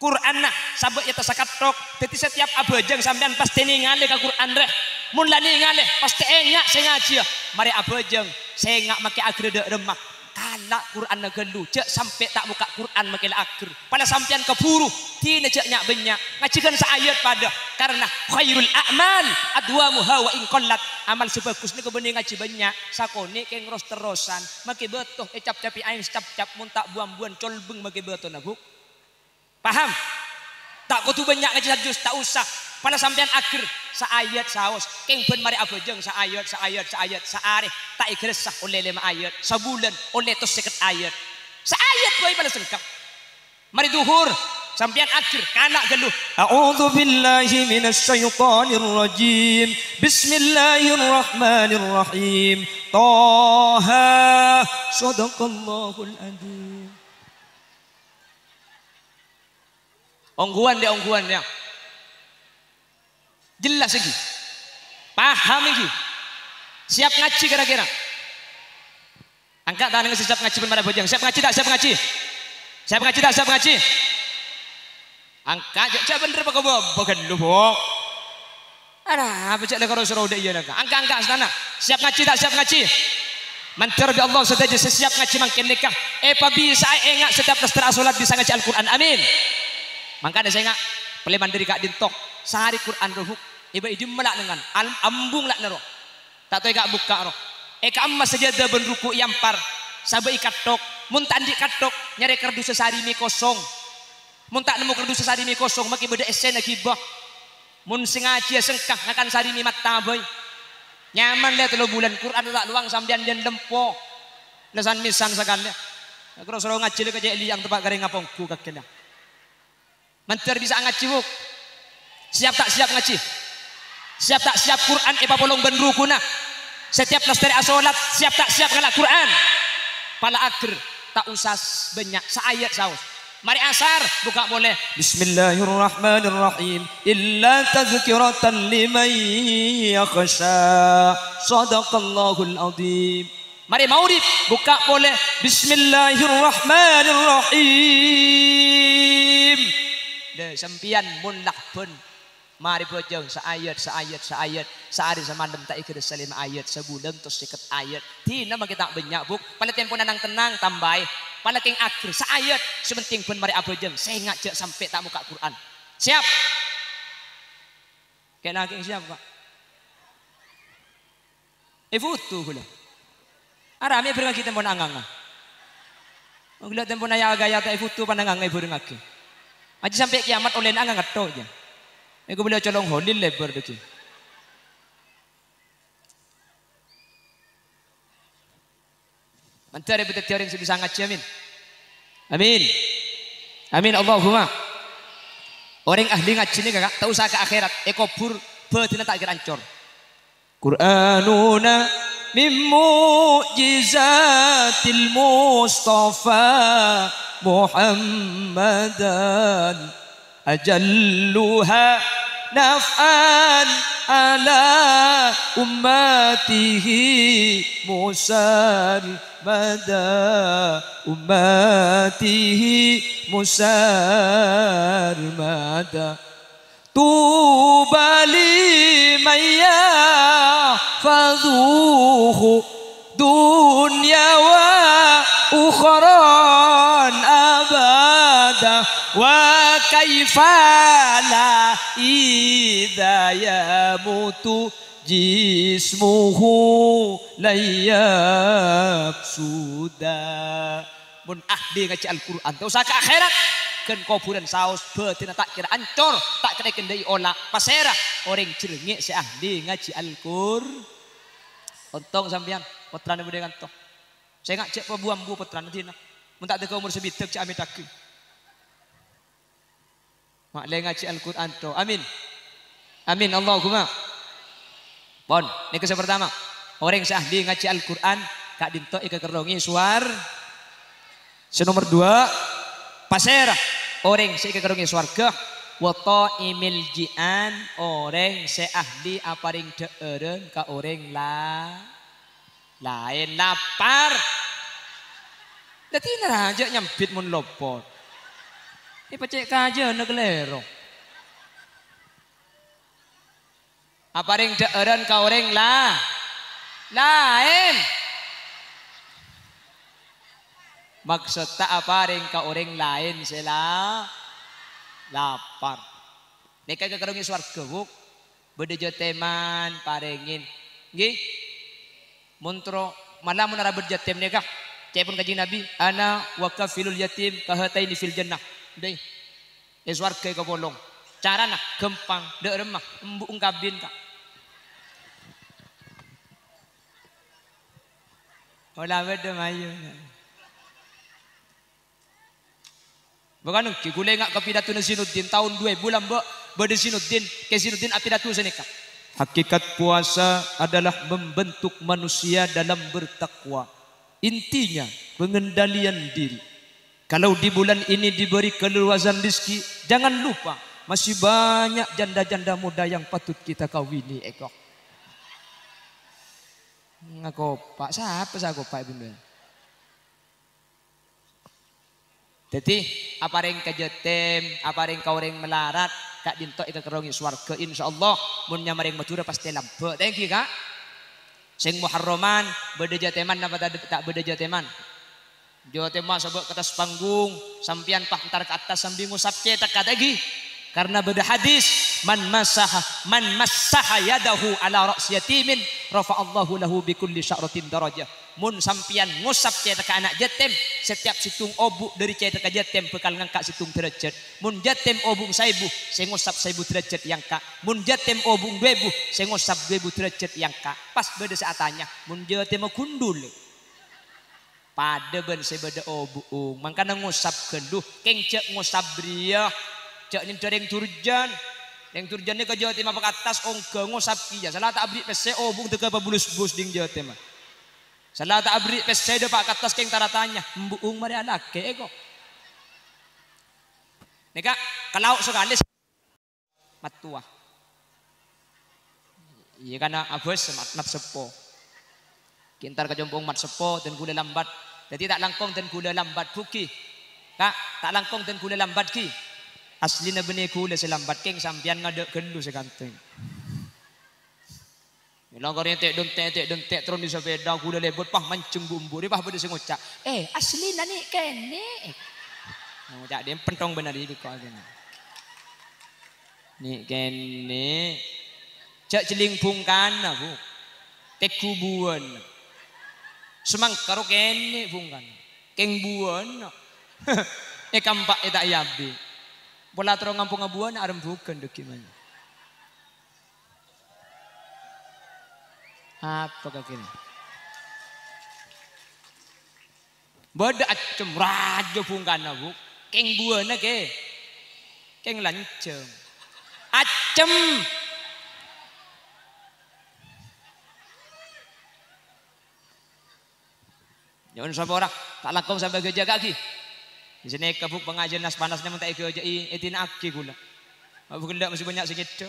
Quran nah sabak ya tasakatok jadi setiap abajang sampean pasti ningali ka Quran reh mun la ningali pasti enyak saya ngaji mari abajang saya ngak make agrede remak kala Quran na gelu cek sampai tak buka Quran make akhir pada sampean keburu tina cek nyak benyak ngajikan saayat pada karena khairul a'mal adwamuha wa in qallat amal sebagus ni kebening ngaji banyak sakone keng ros terosan make betoh cap-capi aing cap-cap mun tak buang-buang colbeng make betoh na bu paham tak kudu banyak ngaji jus tak usah pada sampean akhir saayat saos keng ben mari abajeng saayat saare tak igresah oleh 5 ayat sebulan oleh 50 ayat saayat boy pada sengkap mari duhur sampean akhir kanak geluh. A'udzu billahi minasyaitonir rajim. Bismillahirrahmanirrahim. Taha sadaqallahul adzim. Ongguan dia. Jelas lagi. Paham lagi. Siap ngaji kira-kira. Angkat tangan yang siap ngaji pada bojang. Siap ngaji tak? Siap ngaji. Siap ngaji tak? Siap ngaji. Angkat cak bener apa kau bukan lu bok. Ada apa cak lekar suruh udah iya nak. Angkat sana. Siap ngaji tak? Siap ngaji. Mantar bi Allah saja sesiap ngaji mangkin nikah. Bisa enggak setiap lester salat bisa ngaji Al-Qur'an. Amin. Makanya saya enggak peleman diri kak dintok sehari Quran rohuk. Iba idi melak dengan ambung lak nero. Tak tahu gak buka roh. Eka amma sajadah ben ruku yampar. Sabai katok, mun tak andik katok nyari kardus sesari mi kosong. Mun tak nemu kardus sesari mi kosong maki beda esen akibah. Mun sing ngaji sengkah ngakan sari mi mata boy. Nyaman lihat 3 bulan Quran tak luang sampean jan lempo. Lesan misan sakali. Kalau suruh ngaji ke jadi yang tempat garing ngapongku kakeknya. Mantar bisa ngaji buk. Siap tak siap ngaji? Siap tak siap Quran polong ben rukuna. Setiap nas dari asolat siap tak siap ngalak Quran. Pala akhir tak usah banyak seayat saus. Mari asar buka boleh. Bismillahirrahmanirrahim. Illa tazkiratan liman yakhsha. Sadaqallahul adzim. Mari maulid buka boleh. Bismillahirrahmanirrahim. Deh sempian mun lakbun. Mari bojong seayat sehari semalam tak ikut salim ayat sebulan terus ikat ayat tina mah kita banyak buk pada tempo nanang tenang tambah pada king akhir seayat sementing pun mari abojong saya ngajak sampai tak muka Quran siap kena king siap pak foto gula arami berang kita pun angang gula tempo naya gaya tak foto pandangan ngai berang aki aja sampai kiamat oleh angang atau aja. Aku boleh colong holil lebar deki. Mantar betul teori yang bisa ngaji amin. Amin. Amin Allahumma. Orang ahli ngaji ni kakak tak usah ke akhirat. Kubur betina tak kira ancor. Qur'anuna min mu'jizatil Mustafa Muhammadan. Ajalluha naf'an ala ummatihi musal mada ummatihi musal mada tubali maya fadhuhu dunya wa ukhran abada wa kaifala idza yamutu jismuhu layak sudah mun ahli ngaji Al-Quran tak usah ke akhirat kan kuburan saus betina tak kira ancor tak kena kendai olah pasera orang cilengik si ahli ngaji Al-Quran ontong sampean putrane bude kantong saya ngak cek pebuambu putrane dina mun tak teka umur sebitek cek amit aku mak le ngaji Al-Quran to amin amin Allahumma pon ini kisah pertama orang sahdi ngaji Al-Quran kak dinto ika kerongi suar senomor 2 pasera orang se ika kerongi suarga wa imil jian orang se ahli aparing deeren ka orang lain lapar dadi raja nyambit mun lopot ini pecek kaja negelero. Apa ring deeren kau ring lain. Maksud tak apa ring kau ring lain sela lapar. Nika kekerungi swarga buk. Bedejo teman parengin. Nggih. Muntro malah mun ara berjatem nika. Cepun kaji Nabi ana wa kafilul yatim kahataini fil jannah. Deh, warga ke bolong. Cara nak gempang, dek remah, embu ungkabin kak. Olah beda mayu. Bukan ki gule ngak ke pidato na Sinuddin tahun 2 bulan bade Sinuddin ke Sinuddin pidato senika. Hakikat puasa adalah membentuk manusia dalam bertakwa. Intinya pengendalian diri. Kalau di bulan ini diberi keluasan rezeki, jangan lupa masih banyak janda-janda muda yang patut kita kawini eko. Ngakopak siapa saya kopak bunda. Jadi apa ring kejetem, apa ring kau ring melarat, kak dintok itu kerongi swarga insyaallah. Mun nyamaring matura pasti lampe. Thank you kak. Sing muharraman beda jateman apa tak beda jateman. Jateman sebab ke atas panggung, sampian pah entar ke atas sambil ngusap cetak katagi. Karena beda hadis man massaha yadahu ala ra'si yatimin rafa'allahu lahu bikulli sya'ratin darajah. Mun sampian ngusap cetak ke anak jatem, setiap situng obuk dari cetak ke jatem bekal ngangkat situng derajat. Mun jatem obung 1000, saya ngusap 1000 derajat yang kak. Mun jatem obung 2000, saya ngusap 2000 derajat yang kak. Pas beda saatanya. Mun jatem kundul. Pada ben saya beda obung. Mangkana ngusap kenduh, keng cek ngusap bria. Cak ni dereng turjan. Yang turjan ni ke Jawa Timur ke atas ongga ngusap kia. Salah tak abri pese obung teka apa bulus-bulus ding Jawa Timur. Salah tak abri pese de pak ke atas keng taratanya. Mbuung mari alake eko. Nika kalau sekali matua. Iya karena abos mat sepo. Kintar ke jompong mat sepo dan gula lambat. Jadi tak langkong dan gula lambat buki. Kak tak langkong dan gula lambat ki. Asli na benih kula selambat keng sampian ngadek gendu sekanteng. Bilang korang tek terus di sepeda kula lebot pah mancung bumbu dia pah beda sengucak. Asli na ni kene. Ngucak dia pentong benar di kau kene. Ni kene. Cak celing bungkan bu. Tek kubuan. Semang karo kene bungkan. Keng buan. Kampak tak yabi. Pola terong ngampung ngabuan arem bukan dokumen. Apa kakini? Bada acem raja pungkana bu. Keng buana ke. Keng lanceng. Acem. Jangan sampai orang tak lakukan sampai kerja kaki. Di sini kabuk pengajian nas panasnya minta ikut aja etin aki gula. Aku kendak masih banyak segitu.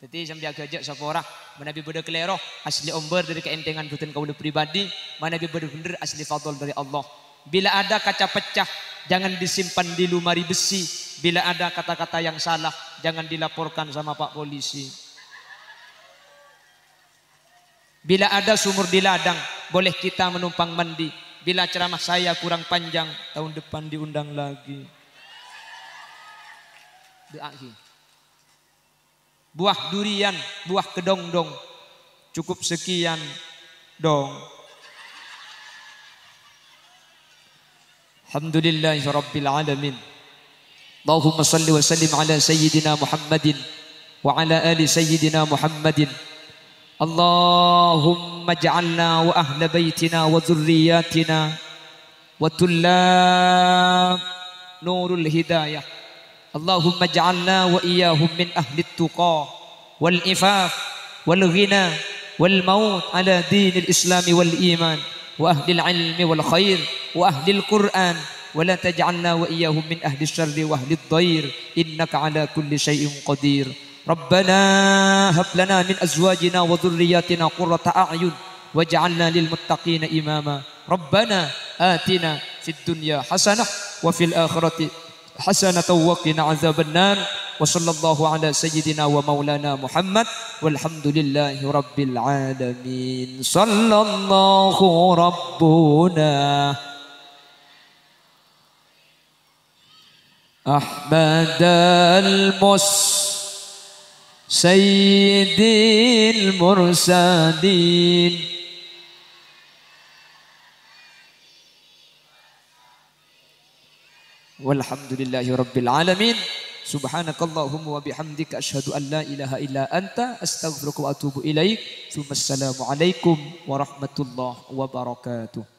Jadi sambil agak sapora, mana bi beda keleroh asli omber dari keentengan bukan kau pribadi, mana bi bener asli fadl dari Allah. Bila ada kaca pecah, jangan disimpan di lemari besi. Bila ada kata-kata yang salah, jangan dilaporkan sama Pak Polisi. Bila ada sumur di ladang, boleh kita menumpang mandi. Bila ceramah saya kurang panjang, tahun depan diundang lagi. Buah durian, buah kedongdong. Cukup sekian dong. Alhamdulillahirabbil alamin. Allahumma salli wa sallim ala sayyidina Muhammadin wa ala ali sayyidina Muhammadin. اللهم اجعلنا وأهل بيتنا وذرياتنا وطلاب نور الهداية اللهم اجعلنا وإياهم من أهل التقى والإفاف والغنى والموت على دين الإسلام والإيمان وأهل العلم والخير وأهل القرآن ولا تجعلنا وإياهم من أهل الشر وأهل الضير إنك على كل شيء قدير ربنا هب لنا من أزواجنا وذرياتنا قرة أعين واجعلنا للمتقين إماما ربنا آتنا في الدنيا حسنة وفي الآخرة حسنة وقنا عذاب النار وصلى الله على سيدنا ومولانا محمد والحمد لله رب العالمين صلى الله ربنا أحمد سيد المرسلين والحمد لله رب العالمين سبحانك اللهم وبحمدك أشهد أن لا إله إلا أنت أستغفرك وأتوب إليك ثم السلام عليكم ورحمة الله وبركاته.